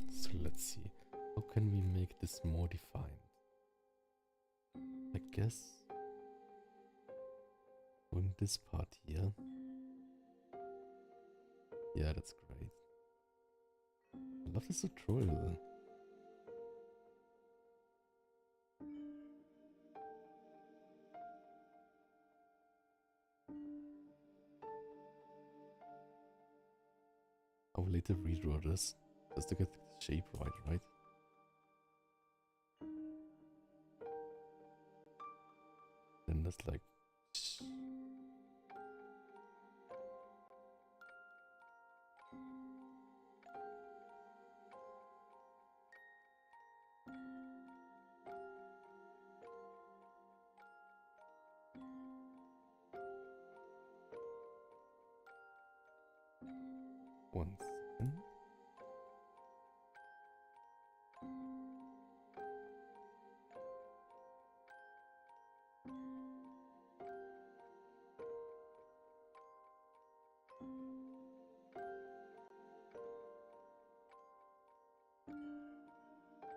So let's see. How can we make this more defined? I guess doing this part here. Yeah, that's great. I love this tutorial. I will later redraw this just to get the shape right? Then that's like one second.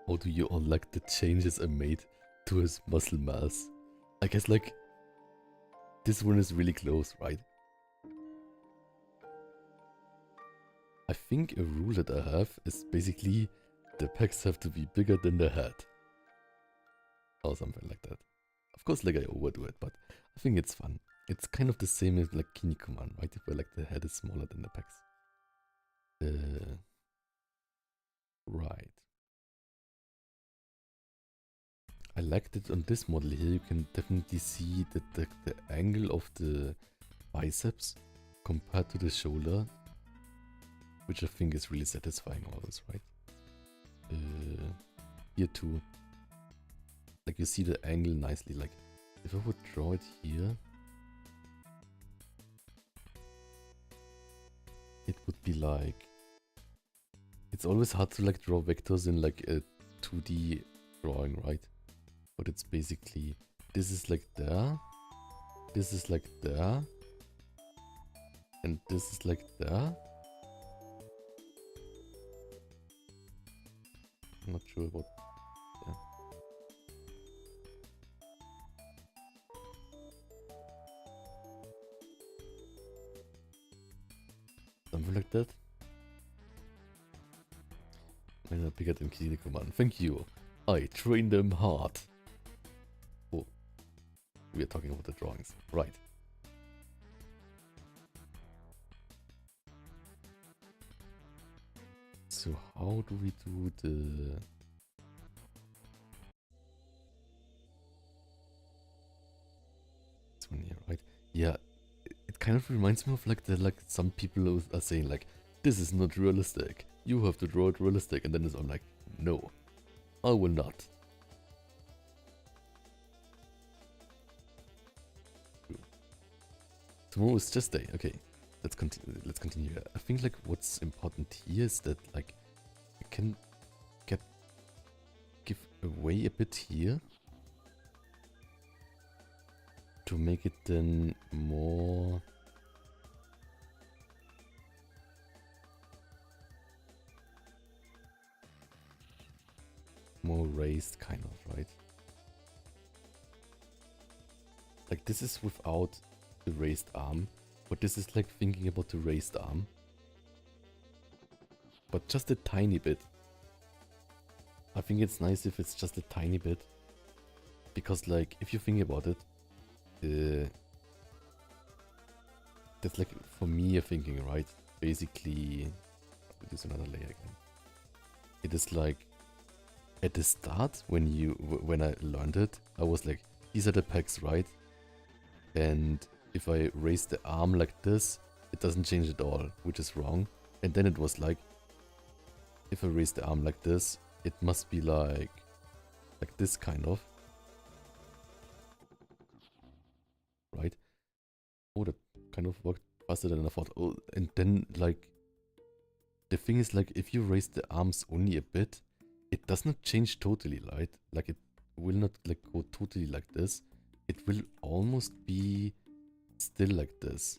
How do you all like the changes I made to his muscle mass? I guess like this one is really close, right? I think a rule that I have is basically the pecs have to be bigger than the head. Or something like that. Of course, like I overdo it, but I think it's fun. It's kind of the same as like Kinnikuman, right? Where like the head is smaller than the pecs. Right. I liked it on this model here. You can definitely see that the angle of the biceps compared to the shoulder, which I think is really satisfying always, right? Here too. Like you see the angle nicely. Like if I would draw it here, it would be like, it's always hard to like draw vectors in like a 2D drawing, right? But it's basically, this is like there, this is like there, and this is like there. I'm not sure what, yeah. Something like that. Meiner bigger than Kinnikuman. Thank you. I train them hard. Oh, we are talking about the drawings, right? So how do we do the? This one here, right? Yeah, it kind of reminds me of like some people are saying like, this is not realistic. You have to draw it realistic, and then I'm like, no, I will not. Tomorrow is just day. Okay, let's continue. Let's continue. I think like what's important here is that like I can give away a bit here to make it then more. More raised, kind of, right? Like this is without the raised arm, but this is like thinking about the raised arm. But just a tiny bit. I think it's nice if it's just a tiny bit. Because like, if you think about it, that's like, for me, a thinking, right? Basically, I'll use another layer again. It is like, at the start, when I learned it, I was like, these are the pecs, right? And if I raise the arm like this, it doesn't change at all, which is wrong. And then it was like, if I raise the arm like this, it must be like this kind of. Right? Oh, that kind of worked faster than I thought. Oh, and then like, the thing is like, if you raise the arms only a bit, it does not change totally, right? Like it will not like go totally like this. It will almost be still like this.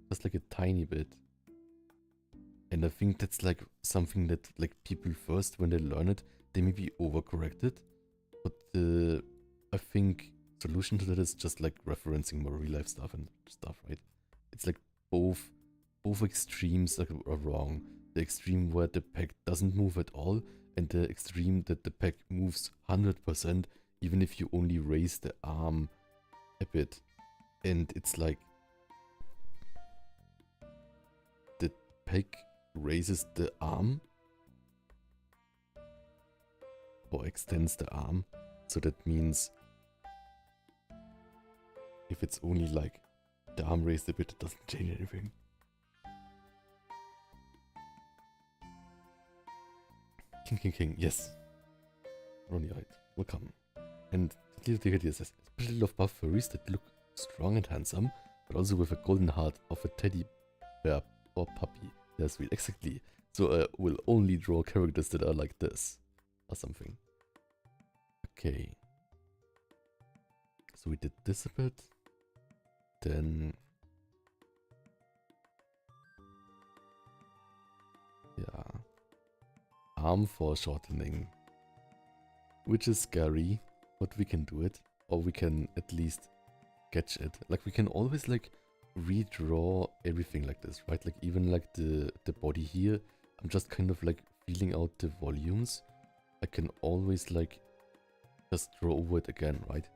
Just like a tiny bit. And I think that's like something that like people first, when they learn it, they maybe overcorrect it. But the, I think, solution to that is just like referencing more real life stuff and stuff, right? It's like both extremes are wrong. The extreme where the peg doesn't move at all, and the extreme that the peg moves 100%, even if you only raise the arm a bit. And it's like, the peg raises the arm, or extends the arm, so that means if it's only like the arm raised a bit, it doesn't change anything. King, yes. Ronnie, right. Welcome. And Little Ticket says, especially love buff furries that look strong and handsome, but also with a golden heart of a teddy bear or puppy. They're sweet, exactly. So I will only draw characters that are like this, or something. Okay. So we did this a bit. Then... yeah. Arm foreshortening. Which is scary, but we can do it. Or we can at least catch it. Like we can always like redraw everything like this, right? Like even like the body here, I'm just kind of like feeling out the volumes. I can always like just draw over it again, right?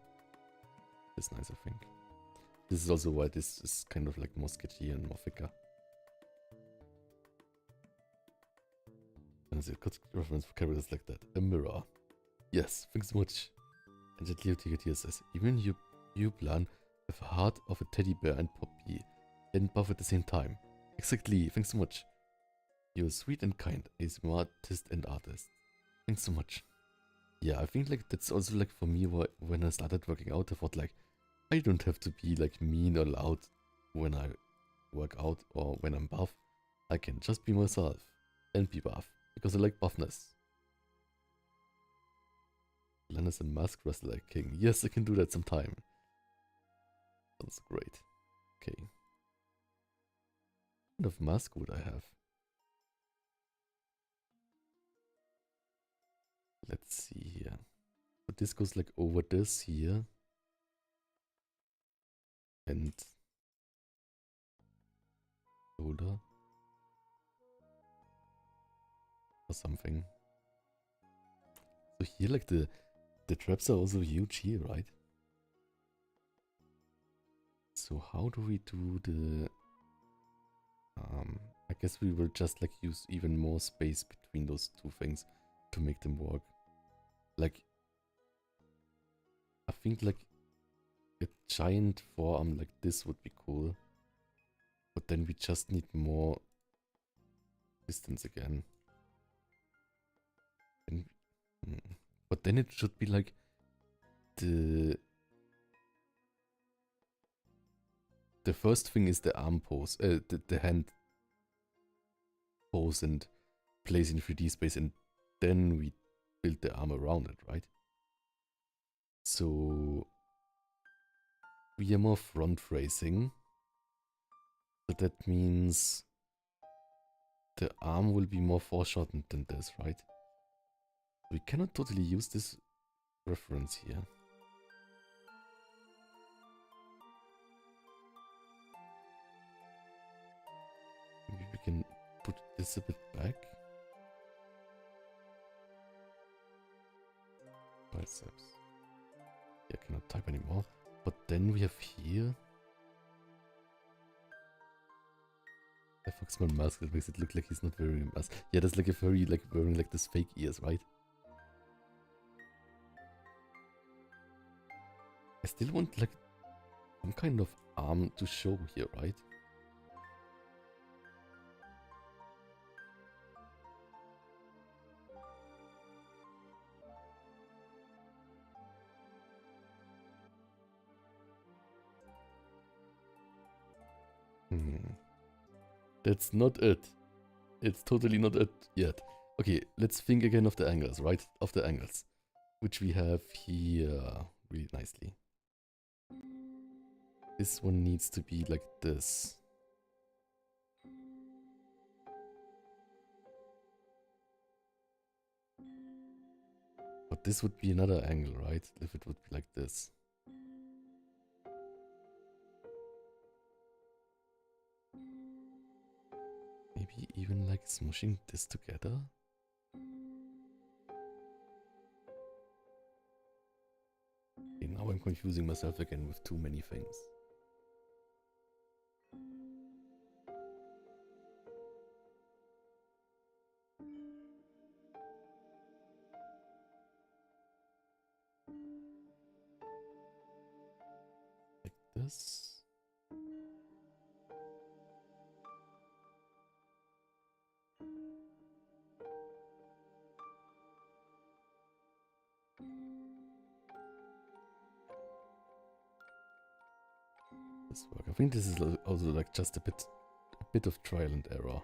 It's nice, I think. This is also why this is kind of like more sketchy and more thicker. And it's a good reference for characters like that. A mirror. Yes, thanks so much. And that Leo Tigetia says, even you plan with a heart of a teddy bear and Poppy and buff at the same time. Exactly, thanks so much. You're sweet and kind, a smartest and artist. Thanks so much. Yeah, I think like that's also like for me when I started working out, I thought like I don't have to be like mean or loud when I work out or when I'm buff. I can just be myself and be buff because I like buffness. Len is a mask wrestler king. Yes, I can do that sometime. That's great. Okay. What kind of mask would I have? Let's see here. But this goes like over this here. And shoulder. Or something. So here like the traps are also huge here, right? So how do we do the... I guess we will just like use even more space between those two things to make them work. Like, I think like a giant forearm like this would be cool. But then we just need more distance again. And, but then it should be like the first thing is the arm pose, the hand pose and place in 3D space, and then we build the arm around it, right? So we are more front facing. So that means the arm will be more foreshortened than this, right? We cannot totally use this reference here. Maybe we can put this a bit back. Biceps. Yeah, I cannot type anymore. But then we have here. I fucked my mask, that makes it look like he's not wearing a mask. Yeah, that's like a furry, like wearing like this fake ears, right? I still want like some kind of arm to show here, right? That's not it. It's totally not it yet. Okay, let's think again of the angles, right? Of the angles. Which we have here really nicely. This one needs to be like this. But this would be another angle, right? If it would be like this. Maybe even like smushing this together? Okay, now I'm confusing myself again with too many things. Like this. This work. I think this is also like just a bit of trial and error.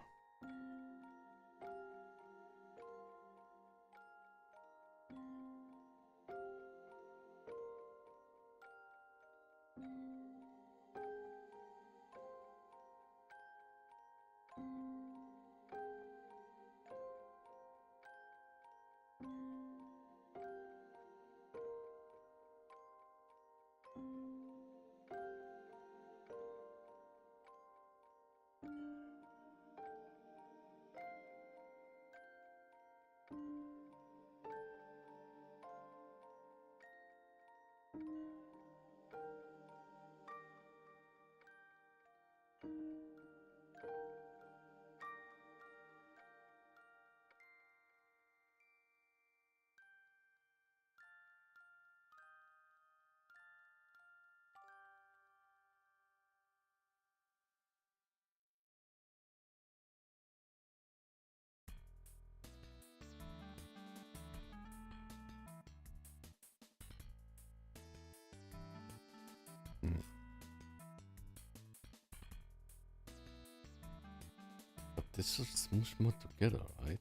this should smoosh more together, right?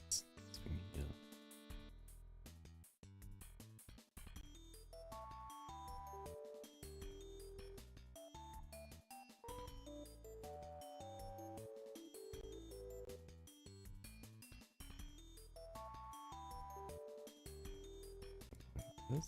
This thing here. This.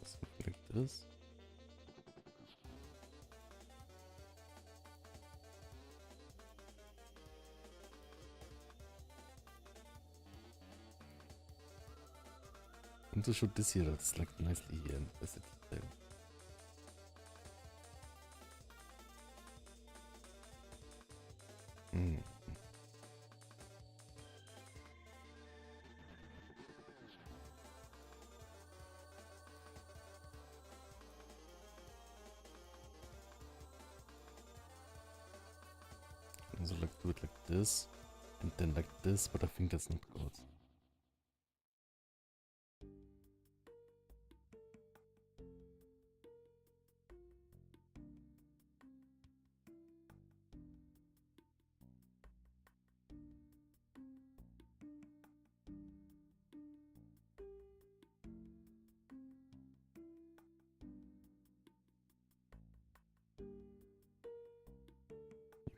Something like this. And to shoot this here, that's like nicely here and as it there. So like do it like this and then like this, but I think that's not good.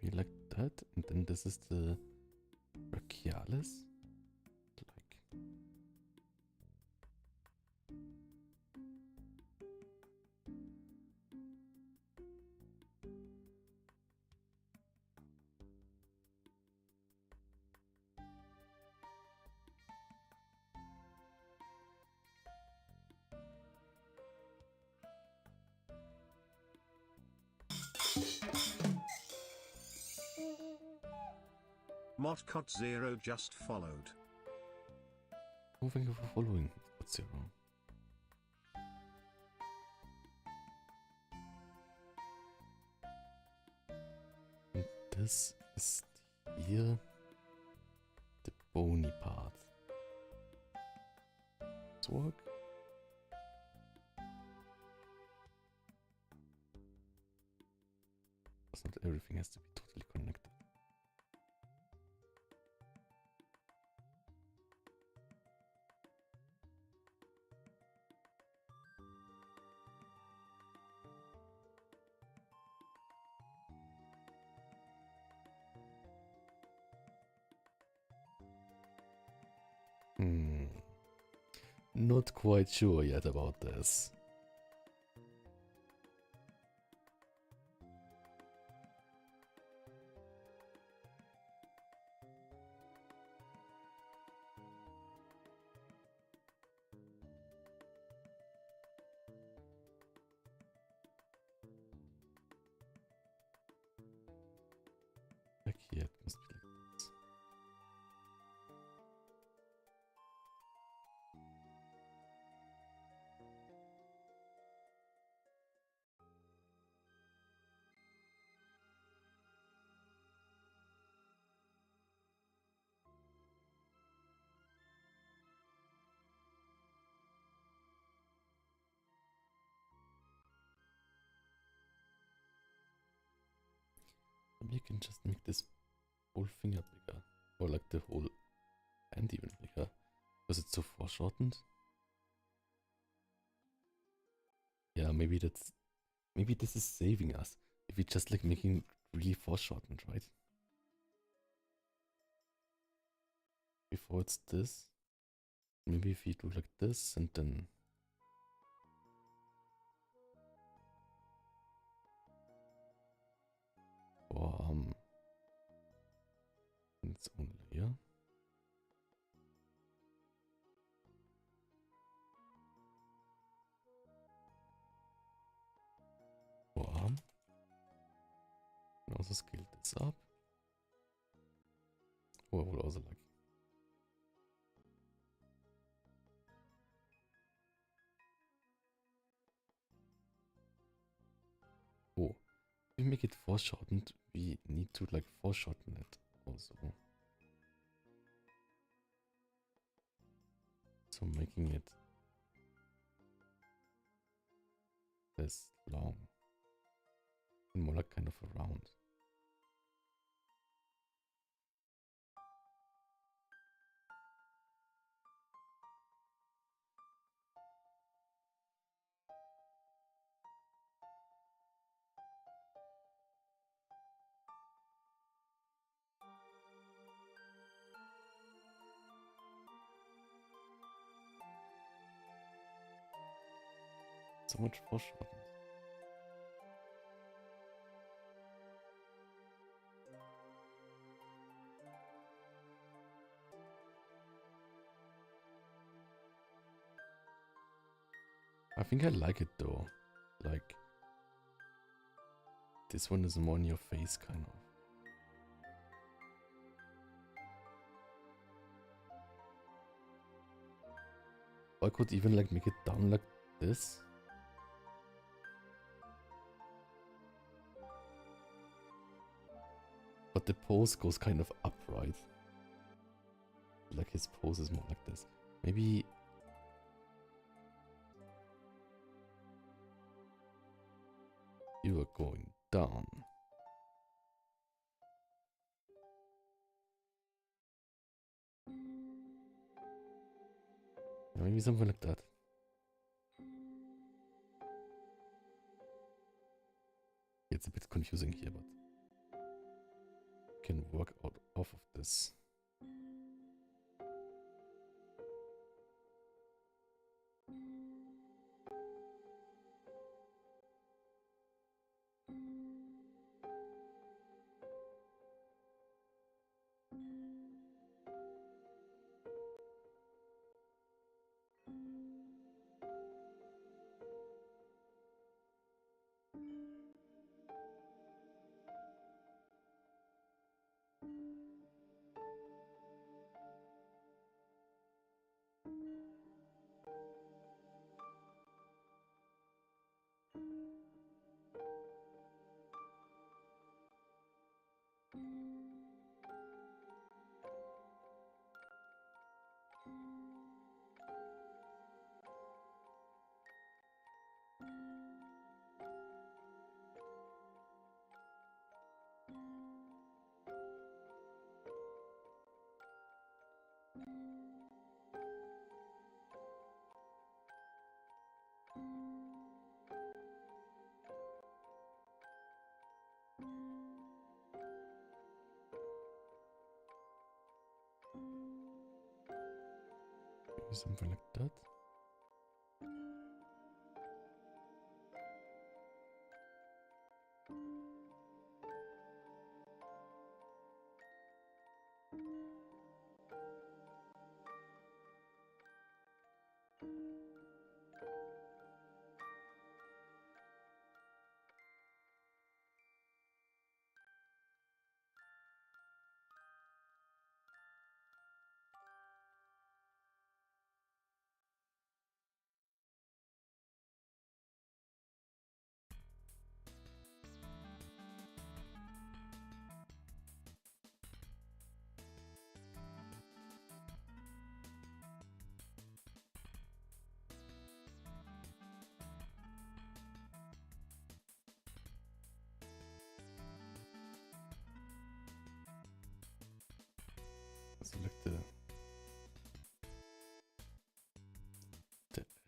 Maybe like that, and then this is the brachialis. Like Modcot0 just followed. oh, thank you for following. What's zero? And this is here the bony part. Does it work? Because not everything has to be totally connected. Not quite sure yet about this. Like here, it must be like this. maybe I can just make this whole finger bigger. Or like the whole hand even bigger. Because it's so foreshortened. Yeah, maybe that's... Maybe this is saving us. If we just like making it really foreshortened, right? Before it's this. Maybe if we do like this and then... Or in its own layer. Forearm. And also scale this up. Oh, I would also like... Oh, if we make it foreshortened, we need to like foreshorten it also. So making it this long and more like kind of around. So much foreshortened. I think I like it though. Like, this one is more in your face kind of. Or I could even like make it down like this. But the pose goes kind of upright. Like his pose is more like this. Maybe... You are going down. Maybe something like that. It's a bit confusing here, but can work out off of this. Maybe something like that.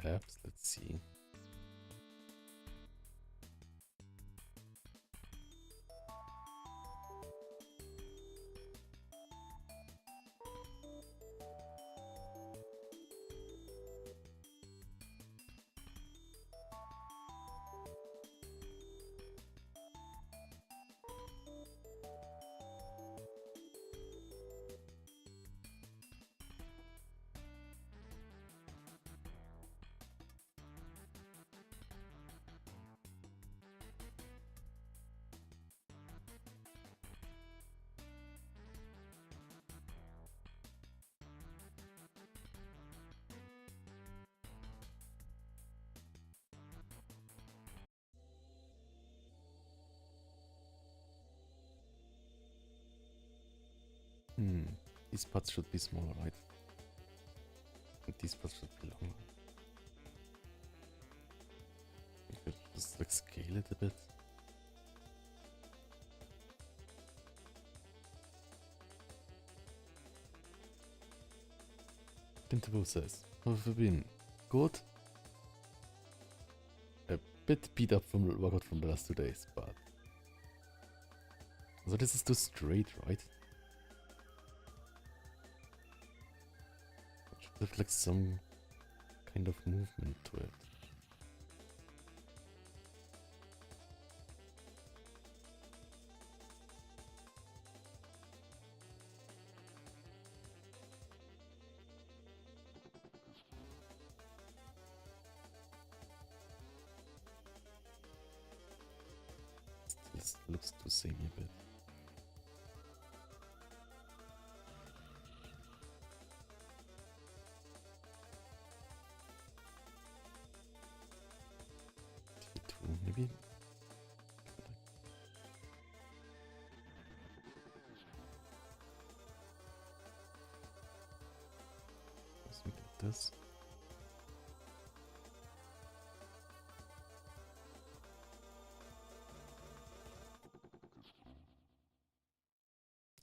paths. Let's see. These parts should be smaller, right? And these parts should be longer. I could just like scale it a bit. Interval says, how have you been? Good? A bit beat up from the workout from the last 2 days, but... So this is too straight, right? It should have like some kind of movement to it. This looks too samey a bit. T2 maybe? Something like this.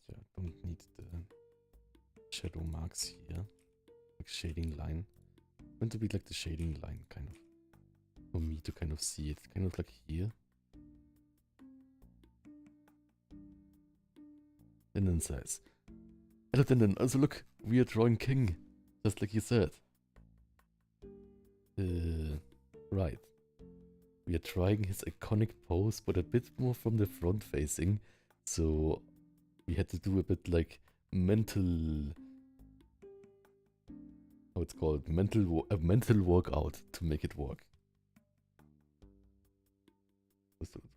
Yeah, I don't need the shadow marks here. Like shading line. Going to be like the shading line kind of. For me to kind of see it. Kind of like here. Tendon size. Hello Tendon, also look, we are drawing King. Just like you said. Right. We are trying his iconic pose, but a bit more from the front facing. So we had to do a bit like mental... How it's called? A mental workout to make it work.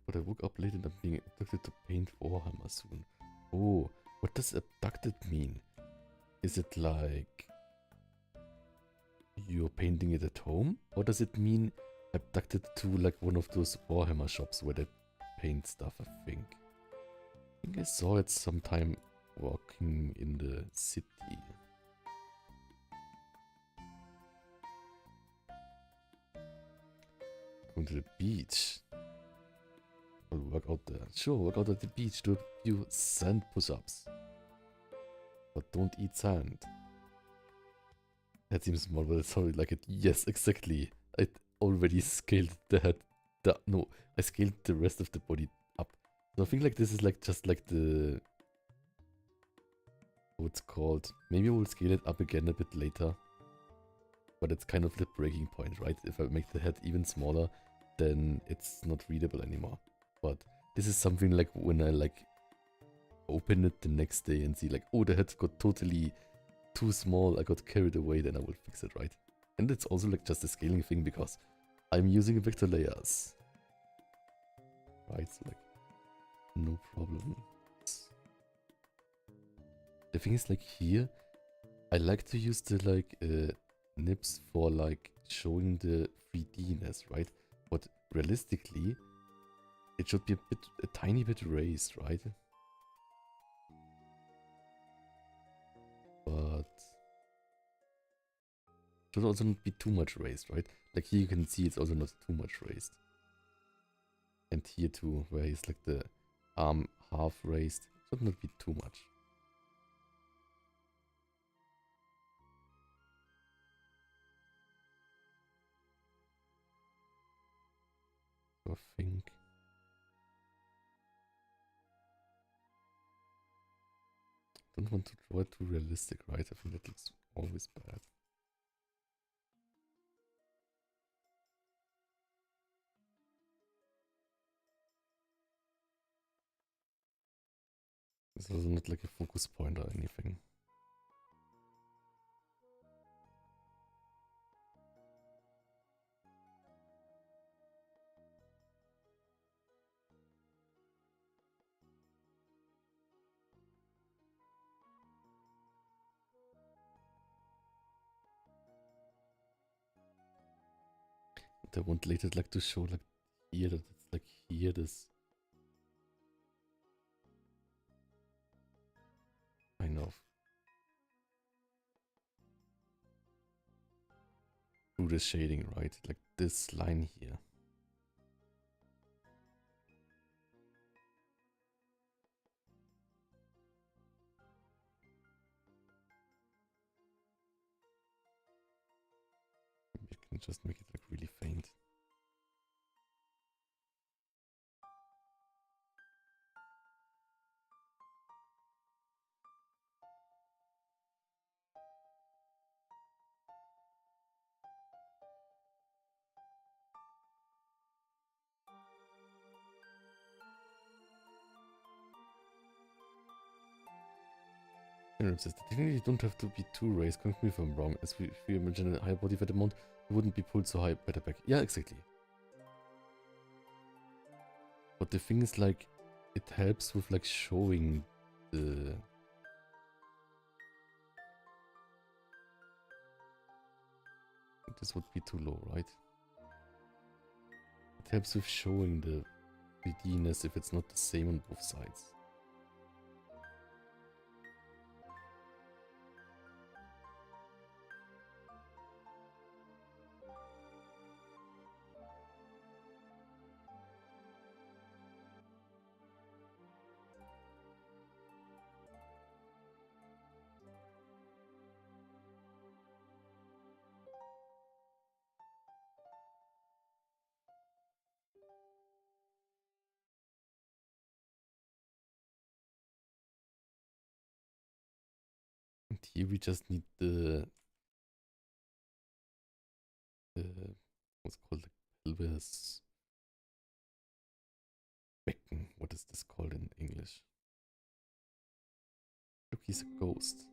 But I woke up late and I'm being abducted to paint Warhammer soon. Oh, what does abducted mean? Is it like you're painting it at home? Or does it mean abducted to like one of those Warhammer shops where they paint stuff, I think. I think I saw it sometime walking in the city. Going to the beach. I'll work out there. Sure, work out at the beach. Do a few sand push-ups. But don't eat sand. That seems small, but it sounded like it. Yes, exactly. I already scaled the head. No, I scaled the rest of the body up. So I think like this is like just like the... What's called? Maybe we'll scale it up again a bit later. But it's kind of the breaking point, right? If I make the head even smaller, then it's not readable anymore. But this is something like when I like open it the next day and see like, oh, the head got totally too small, I got carried away, then I will fix it, right? And it's also like just a scaling thing because I'm using vector layers. Right, so like, no problem. The thing is like here, I like to use the like nibs for like showing the 3D-ness, right? But realistically, it should be a tiny bit raised, right? But it should also not be too much raised, right? Like here you can see it's also not too much raised. And here too, where he's like the arm half raised, should not be too much. think. Don't want to draw it too realistic, right? I think that looks always bad. This is not like a focus point or anything. I want later like to show like here that it's like here this kind of through the shading, right? Like this line here. Maybe I can just make it like really faint. Says, technically you don't have to be too raised, correct me if I'm wrong, as if you imagine a high body fat amount, you wouldn't be pulled so high by the back. Yeah, exactly. But the thing is like, it helps with like showing the... This would be too low, right? It helps with showing the 3D-ness if it's not the same on both sides. And here we just need the what's called the pelvis becken. What is this called in English? Look, he's a ghost.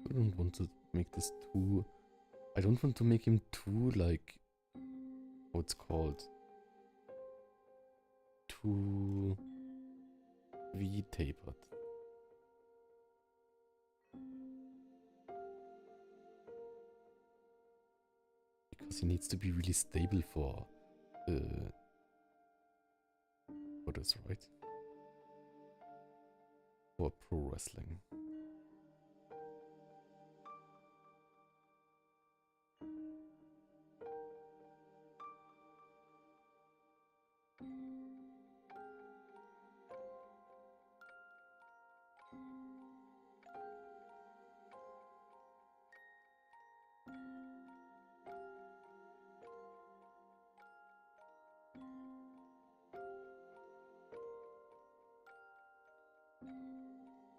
I don't want to make this too... I don't want to make him too, like... What's called? Too... V-tapered. Because he needs to be really stable for... what is right? For pro wrestling.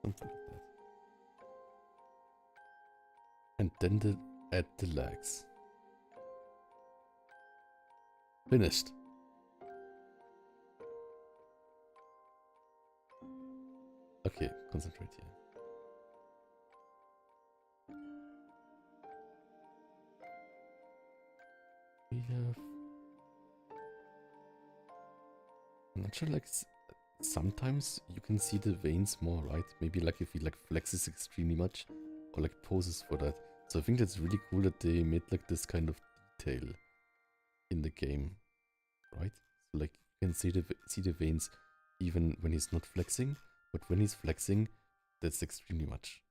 Something like that. And then add the legs. Finished. Okay, concentrate here. We have... I'm not sure, like, sometimes you can see the veins more, right? Maybe like if he like flexes extremely much or like poses for that. So I think that's really cool that they made like this kind of detail in the game, right? So like you can see the veins even when he's not flexing, but when he's flexing, that's extremely much.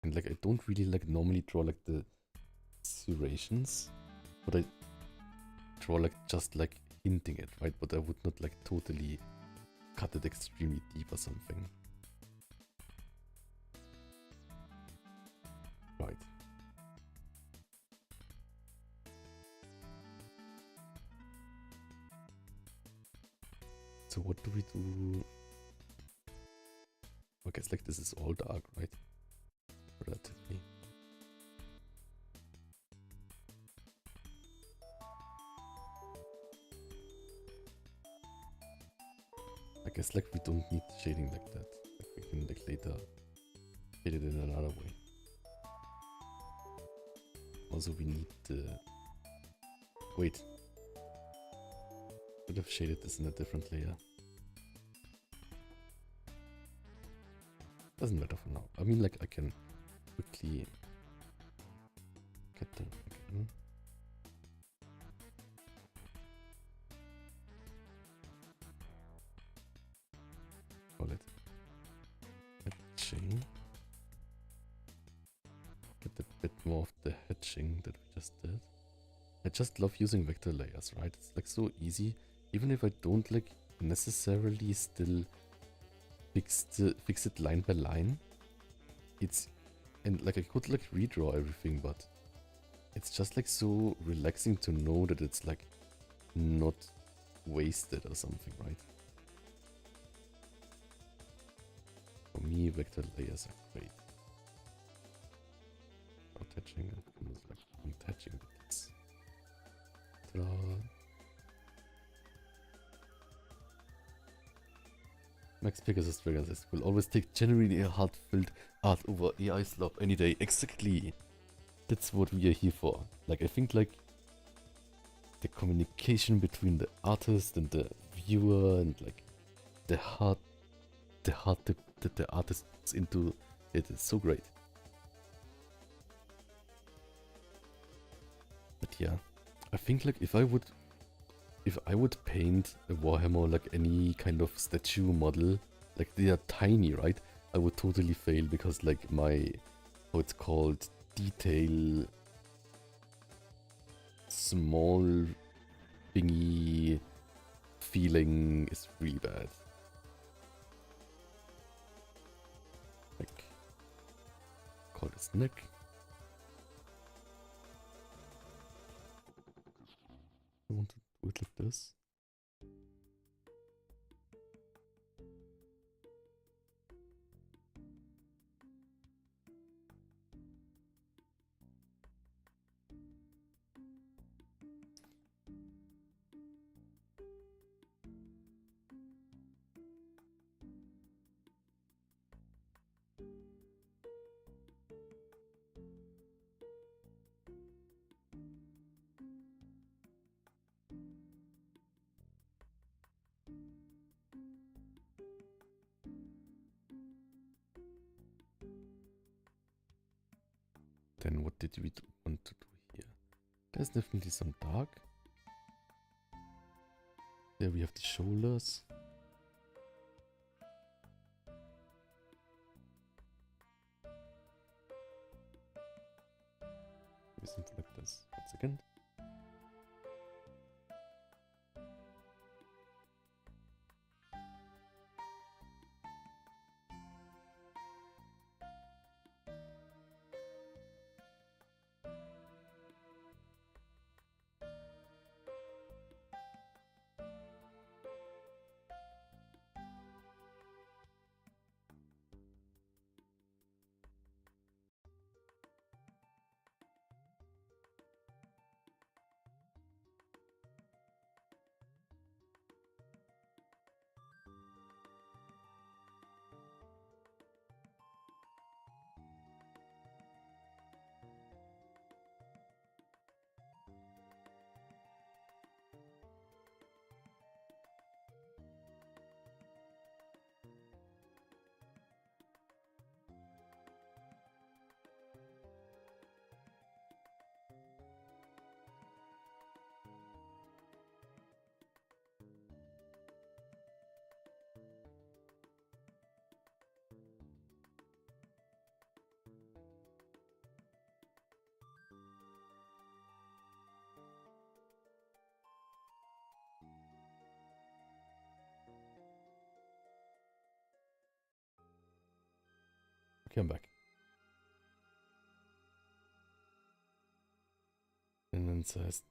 And like I don't really like normally draw like the serrations but I draw like just like hinting it, right? But I would not like totally cut it extremely deep or something. Right. So what do we do? I guess like this is all dark, right? Relatively. I guess like we don't need shading like that. Like we can like later shade it in another way. Also we need the... Wait. Could have shaded this in a different layer. Doesn't matter for now. I mean like I can quickly get them again. Call it hatching. Get a bit more of the hatching that we just did. I just love using vector layers, right? It's like so easy. Even if I don't like necessarily still fix it line by line. It's, and like I could like redraw everything, but it's just like so relaxing to know that it's like not wasted or something, right? For me, vector layers are great. Attaching and like untouching the bits. Ta-da! Max Pegasus Dragons will always take genuinely heartfelt art over AI slop any day. Exactly. That's what we are here for. Like I think like the communication between the artist and the viewer and like the heart that the artist puts into it is so great. But yeah, I think like if I would paint a Warhammer like any kind of statue model, like they are tiny, right? I would totally fail because like my, how it's called, detail, small thingy feeling is really bad. Like, call this neck. I want to do it like this. Then what did we want to do here? There's definitely some dark. There we have the shoulders. Maybe something like this. 1 second. Okay, I'm back. And then it says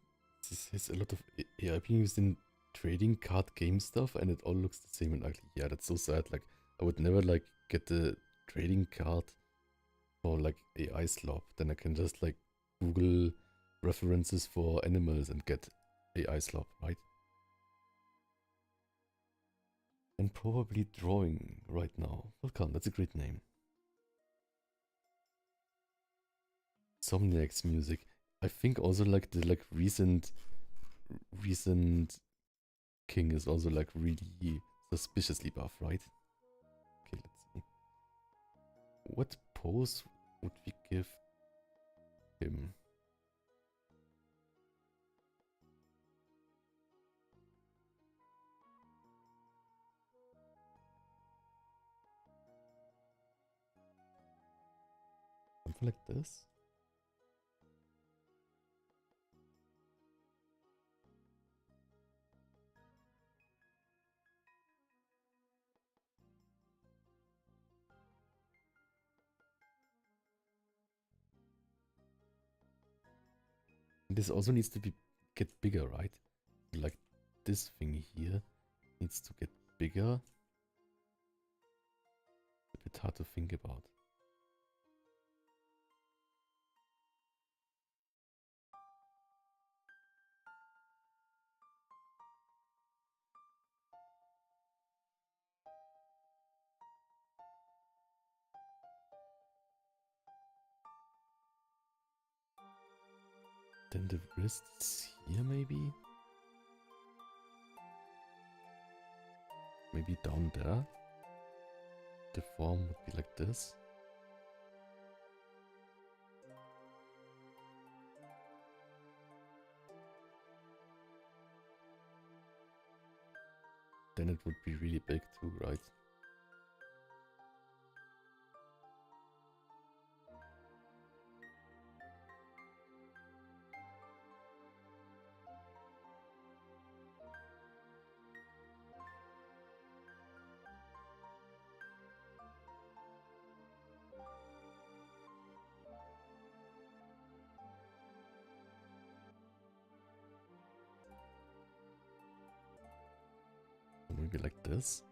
this has a lot of AI being used in trading card game stuff, and it all looks the same and ugly. Yeah, that's so sad. Like, I would never like get the trading card for like AI slop. Then I can just like Google references for animals and get AI slop, right? And probably drawing right now. Welcome, that's a great name. Somniac's music. I think also like the like recent king is also like really suspiciously buff, right? Okay, let's see. What pose would we give him? Something like this? This also needs to be get bigger, right? Like this thing here needs to get bigger. A bit hard to think about. Then the wrists here maybe? Maybe down there? The form would be like this. Then it would be really big too, right? Maybe like this.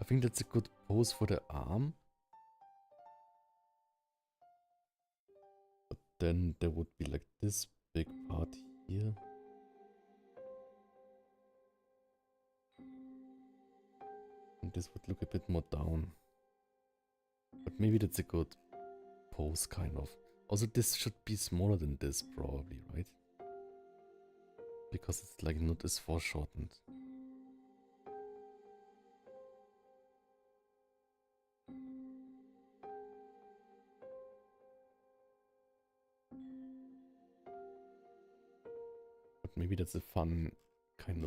I think that's a good pose for the arm. But then there would be like this big part here. And this would look a bit more down. But maybe that's a good pose, kind of. Also, this should be smaller than this, probably, right? Because it's like not as foreshortened. But maybe that's a fun kind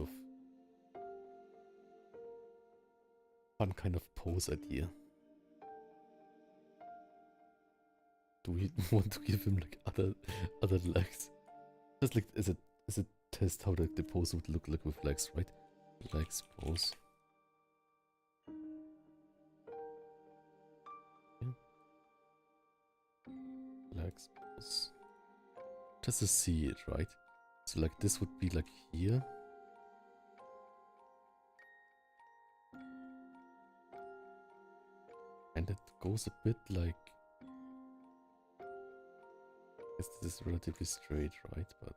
of pose idea. Do we want to give him like other legs? Just like as a test how the pose would look like with legs, right? Legs pose. Yeah. Legs pose. Just to see it, right? So like this would be like here. And it goes a bit like... I guess this is relatively straight, right? But...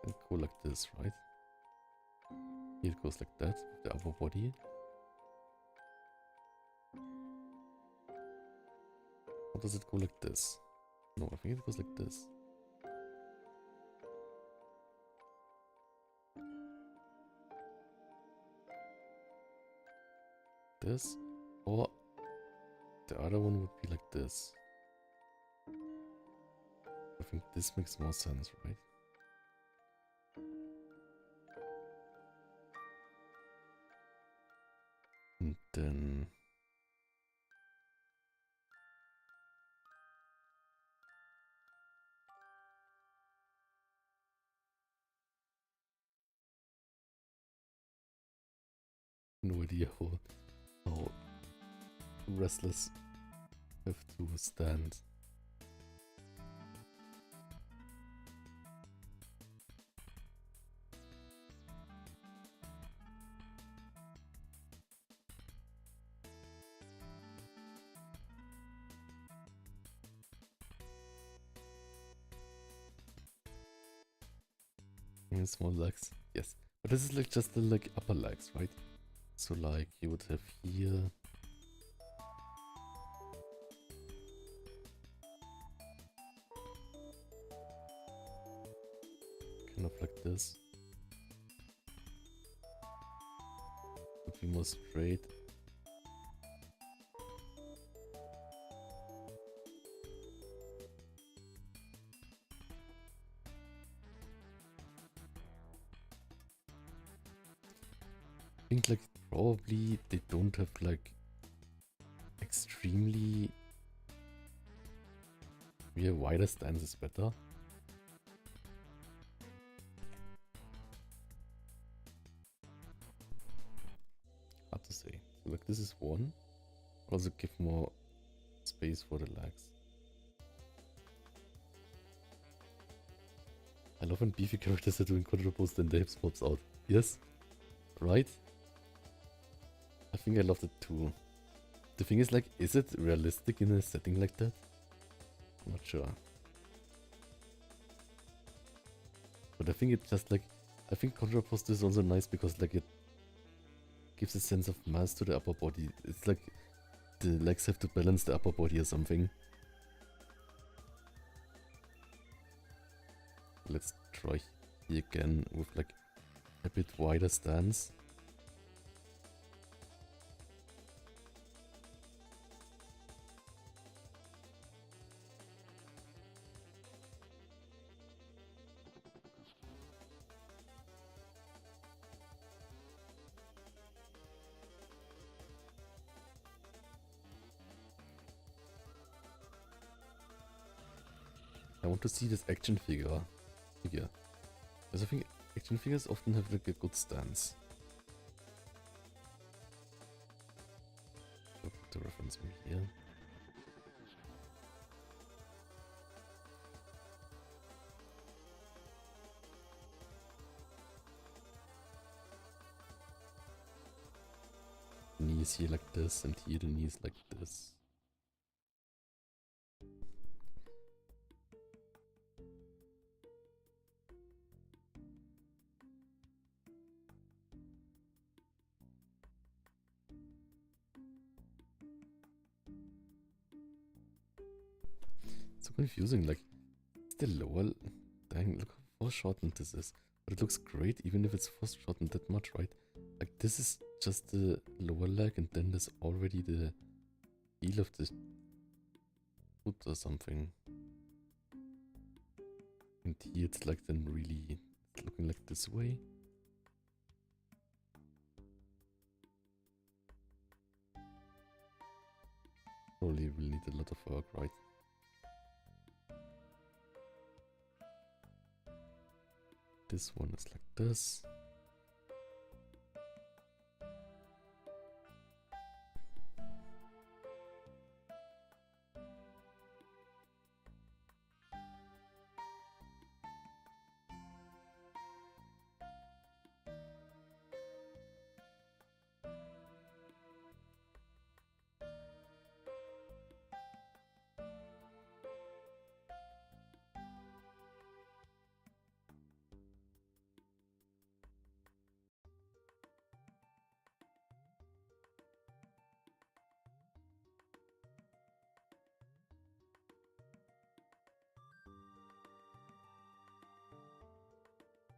and go like this, right? Here it goes like that, with the upper body. Or does it go like this? No, I think it goes like this. This, or the other one would be like this. I think this makes more sense, right? And then... no idea how two wrestlers have to stand. And small legs, yes. But this is like just the like upper legs, right? So like you would have here. Kind of like this. Would be more straight. I think like probably they don't have like extremely wider stance is better. Hard to say. So like this is one. Also give more space for the legs. I love when beefy characters are doing control pose, then the hips pops out. Yes? Right? I think I loved it too. The thing is like, is it realistic in a setting like that? I'm not sure. But I think it's just like, I think control pose is also nice because like it gives a sense of mass to the upper body. It's like the legs have to balance the upper body or something. Let's try here again with like a bit wider stance. I want to see this action figure. Because I think action figures often have like a good stance. I'll put the reference from here. Knees here like this, and here the knees like this. So confusing, like, it's the lower, dang, look how foreshortened this is. But it looks great even if it's foreshortened that much, right? Like, this is just the lower leg and then there's already the heel of the foot or something. And here it's like then really looking like this way. Probably will need a lot of work, right? This one is like this.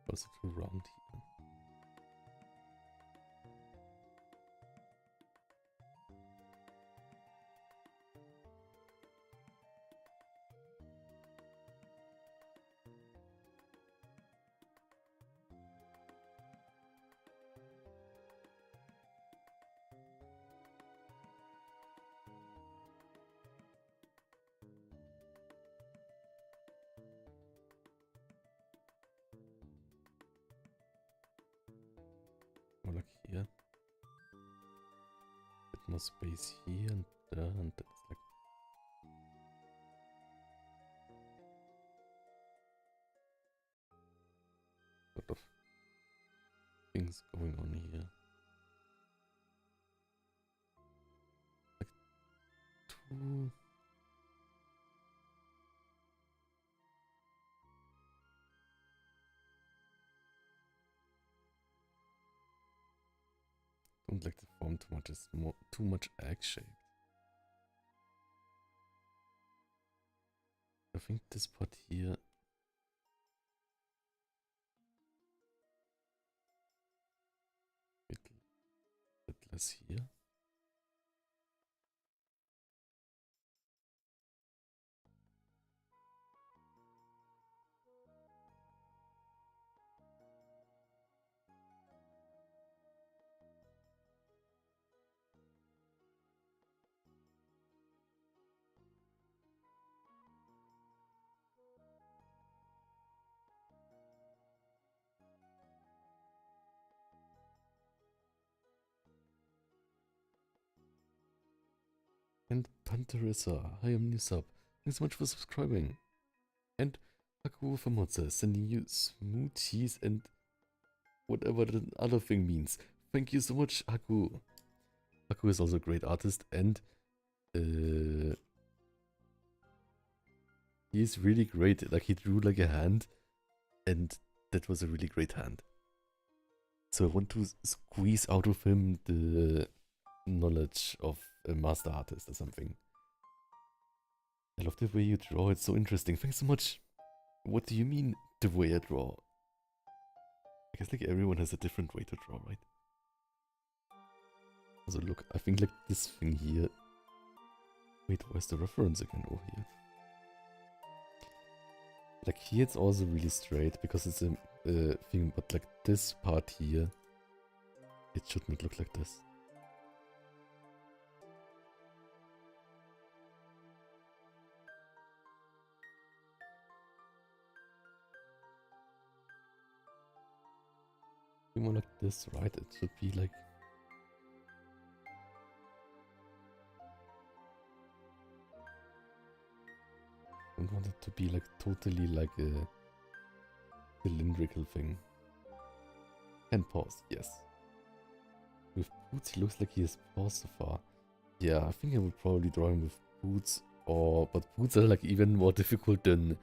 Also too round here. Or like here. Bit more space here and there, and it's like lot of things going on here. Like two. Don't like the form too much. It's more too much egg shaped. I think this part here. Bit less here. And Panterissa, hi, I'm new sub. Thanks so much for subscribing. And Haku Famotsa sending you smoothies and whatever the other thing means. Thank you so much, Haku. Haku is also a great artist, and he's really great. Like, he drew like a hand, and that was a really great hand. So I want to squeeze out of him the knowledge of a master artist or something. I love the way you draw, it's so interesting. Thanks so much. What do you mean, the way I draw? I guess like everyone has a different way to draw, right? Also look, I think like this thing here. Wait, where's the reference again over here? Like here it's also really straight because it's a thing, but like this part here, it should not look like this. More like this, right? It should be like I don't want it to be like totally like a cylindrical thing. And pause, yes. With boots, he looks like he has paused so far. Yeah, I think I would probably draw him with boots, but boots are like even more difficult than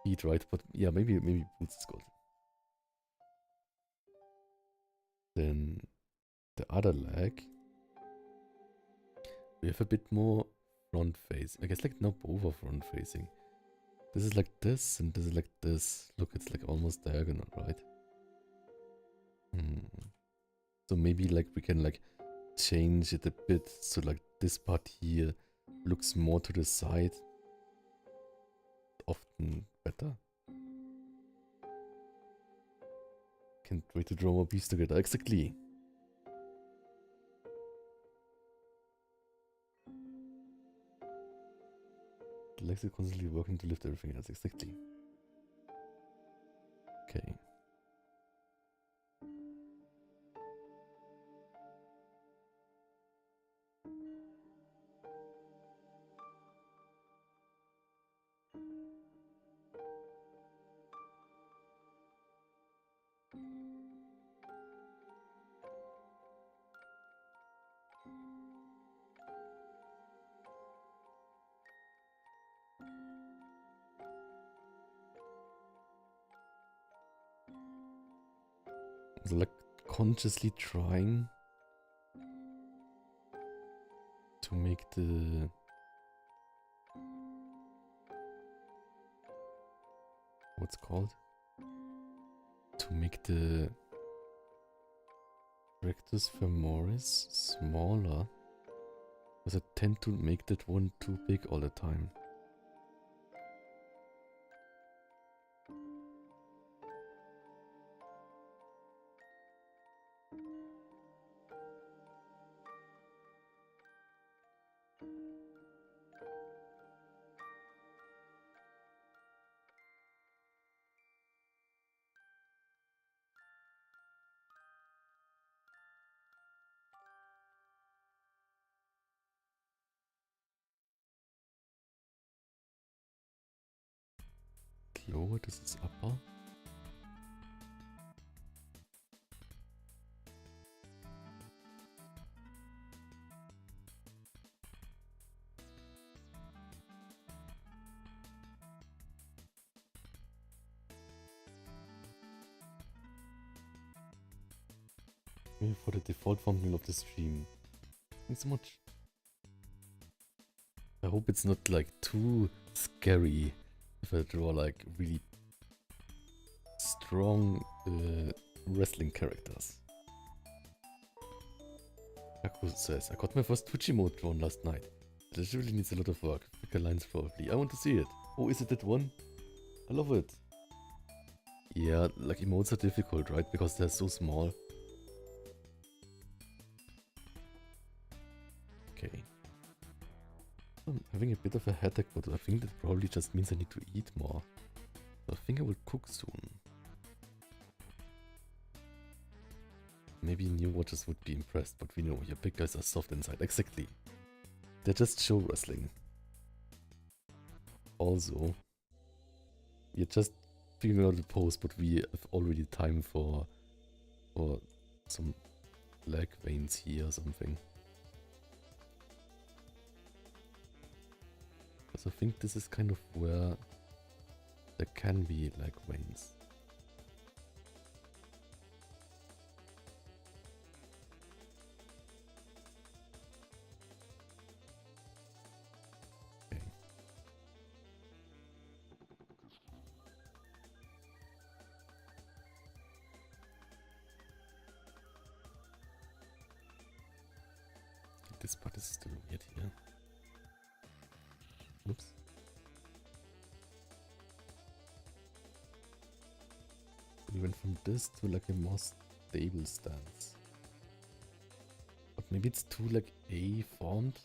feet, right? But yeah, maybe boots is good. Then the other leg, we have a bit more front face. I guess like now both are front facing. This is like this and this is like this. Look, it's like almost diagonal, right? So maybe like we can like change it a bit so like this part here looks more to the side. Often better. Can't wait to draw more beasts together. Exactly. The legs are constantly working to lift everything else. Exactly. Okay. So like consciously trying to make the what's called? To make the rectus femoris smaller. Because I tend to make that one too big all the time. lower, this is upper. Maybe for the default thumbnail of the stream. Thanks so much. I hope it's not like too scary if I draw like really strong wrestling characters. Yaku says, I got my first Twitch emote drawn last night. It really needs a lot of work. Thicker lines probably. I want to see it. Oh, is it that one? I love it. Yeah, like emotes are difficult, right? Because they're so small. Okay. I'm having a bit of a headache, but I think that probably just means I need to eat more. So I think I will cook soon. Maybe new watchers would be impressed, but we know your big guys are soft inside. Exactly. They're just show wrestling. Also, we're just figuring out the pose, but we have already time for some leg veins here or something. Because I think this is kind of where there can be leg veins. This part is still weird here. Oops. We went from this to like a more stable stance. But maybe it's too like A formed.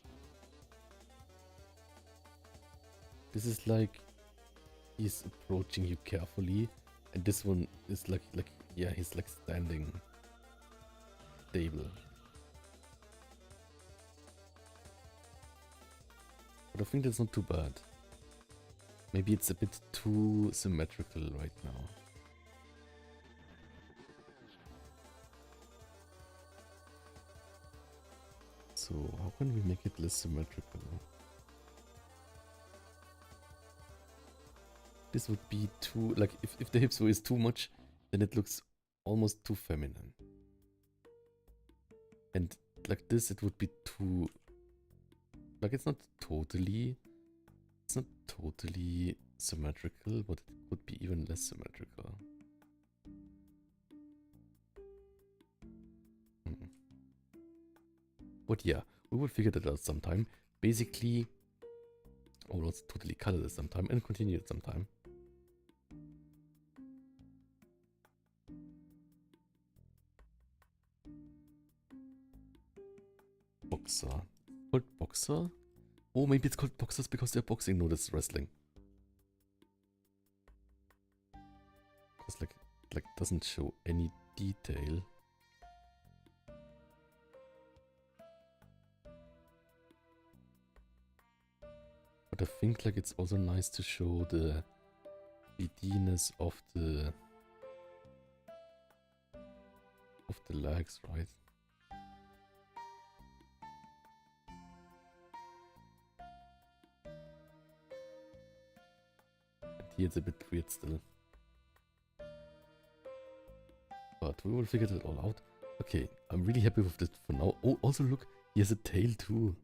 This is like he's approaching you carefully, and this one is like yeah, he's like standing stable. But I think that's not too bad. Maybe it's a bit too symmetrical right now. So how can we make it less symmetrical? This would be too, like if the hips is too much, then it looks almost too feminine. And like this it would be too, like it's not totally symmetrical, but it could be even less symmetrical. But yeah, we will figure that out sometime. Basically, or let's totally color this sometime and continue it sometime. Boxer. Called boxer? Oh, maybe it's called boxers because they're boxing, no, that's wrestling. Because like doesn't show any detail. But I think like it's also nice to show the 3D-ness of the legs, right? And here it's a bit weird still. But we will figure that all out. Okay, I'm really happy with this for now. Oh, also look, he has a tail too.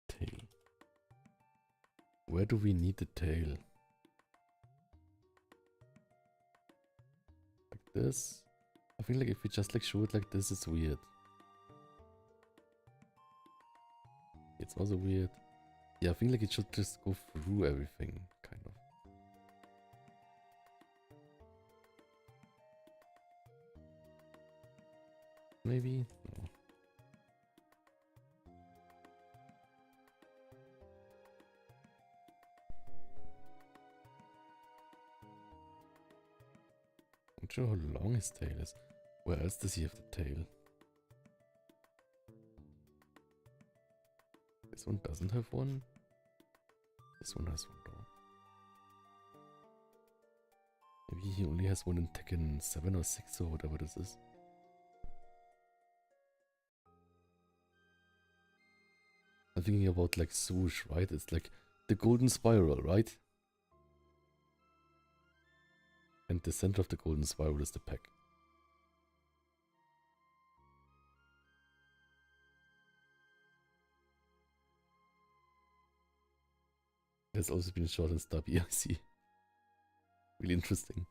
Tail. Where do we need the tail? Like this? I feel like if we just like show it like this, it's weird. It's also weird. Yeah, I think like it should just go through everything, kind of. Maybe? No. I'm not sure how long his tail is. Where else does he have the tail? This one doesn't have one. This one has one though. Maybe he only has one in Tekken 7 or 6 or whatever this is. I'm thinking about like swoosh, right? It's like the golden spiral, right? And the center of the golden spiral is the pack. It has also been short and stubby, I see. Really interesting.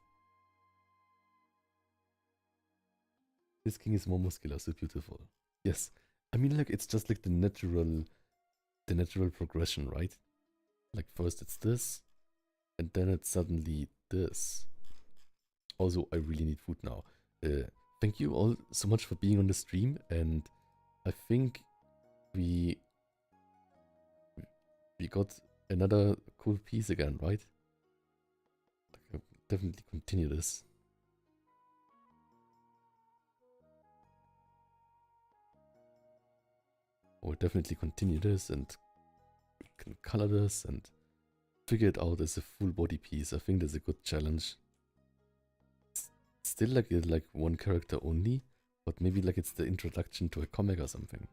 This king is more muscular, so beautiful. Yes. I mean, like, it's just like the natural progression, right? Like, first it's this, and then it's suddenly this. Also, I really need food now. Thank you all so much for being on the stream, and I think we got another cool piece again, right? I'll definitely continue this. We'll definitely continue this and we can color this and figure it out as a full body piece. I think that's a good challenge. It's still like one character only, but maybe like it's the introduction to a comic or something.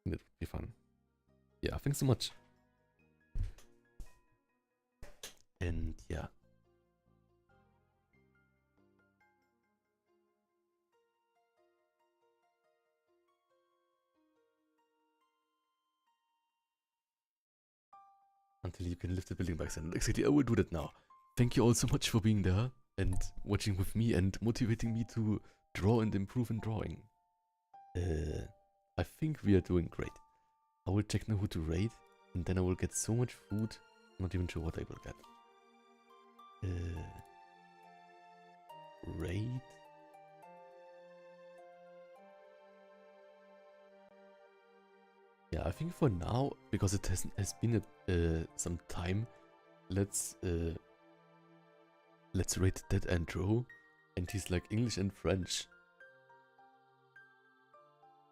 It would be fun. Yeah, thanks so much. And yeah. Until you can lift the building back then. Exactly, I will do that now. Thank you all so much for being there and watching with me and motivating me to draw and improve in drawing. I think we are doing great. I will check now who to raid, and then I will get so much food, I'm not even sure what I will get. Raid? Yeah, I think for now, because it has been some time, let's rate that Andrew, and he's like English and French,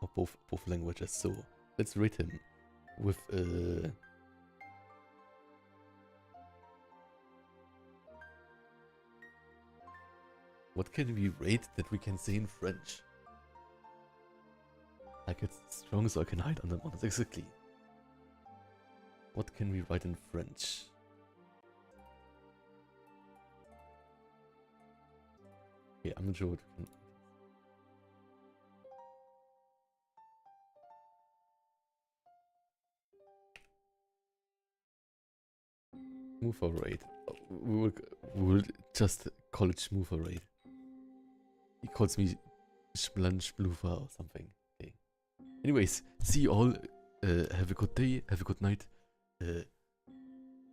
or both languages. So let's rate him with what can we rate that we can say in French? Like it's strong so I can hide under models. Exactly. What can we write in French? Yeah, I'm not sure what we can. Mover raid. We will just call it Schmoofer raid. He calls me Schmlanschblufer or something. Okay. Anyways, see you all. Have a good day. Have a good night.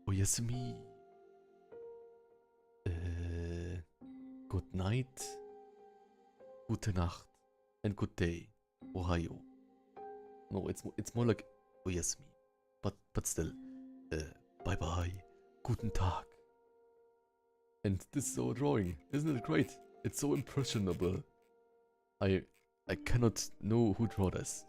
Oyasumi. Good night. Gute Nacht. And good day. Ohio. No, it's more like Oyasumi. But still. Bye bye. Guten Tag. And this is our drawing. Isn't it great? It's so impressionable. I cannot know who drew this.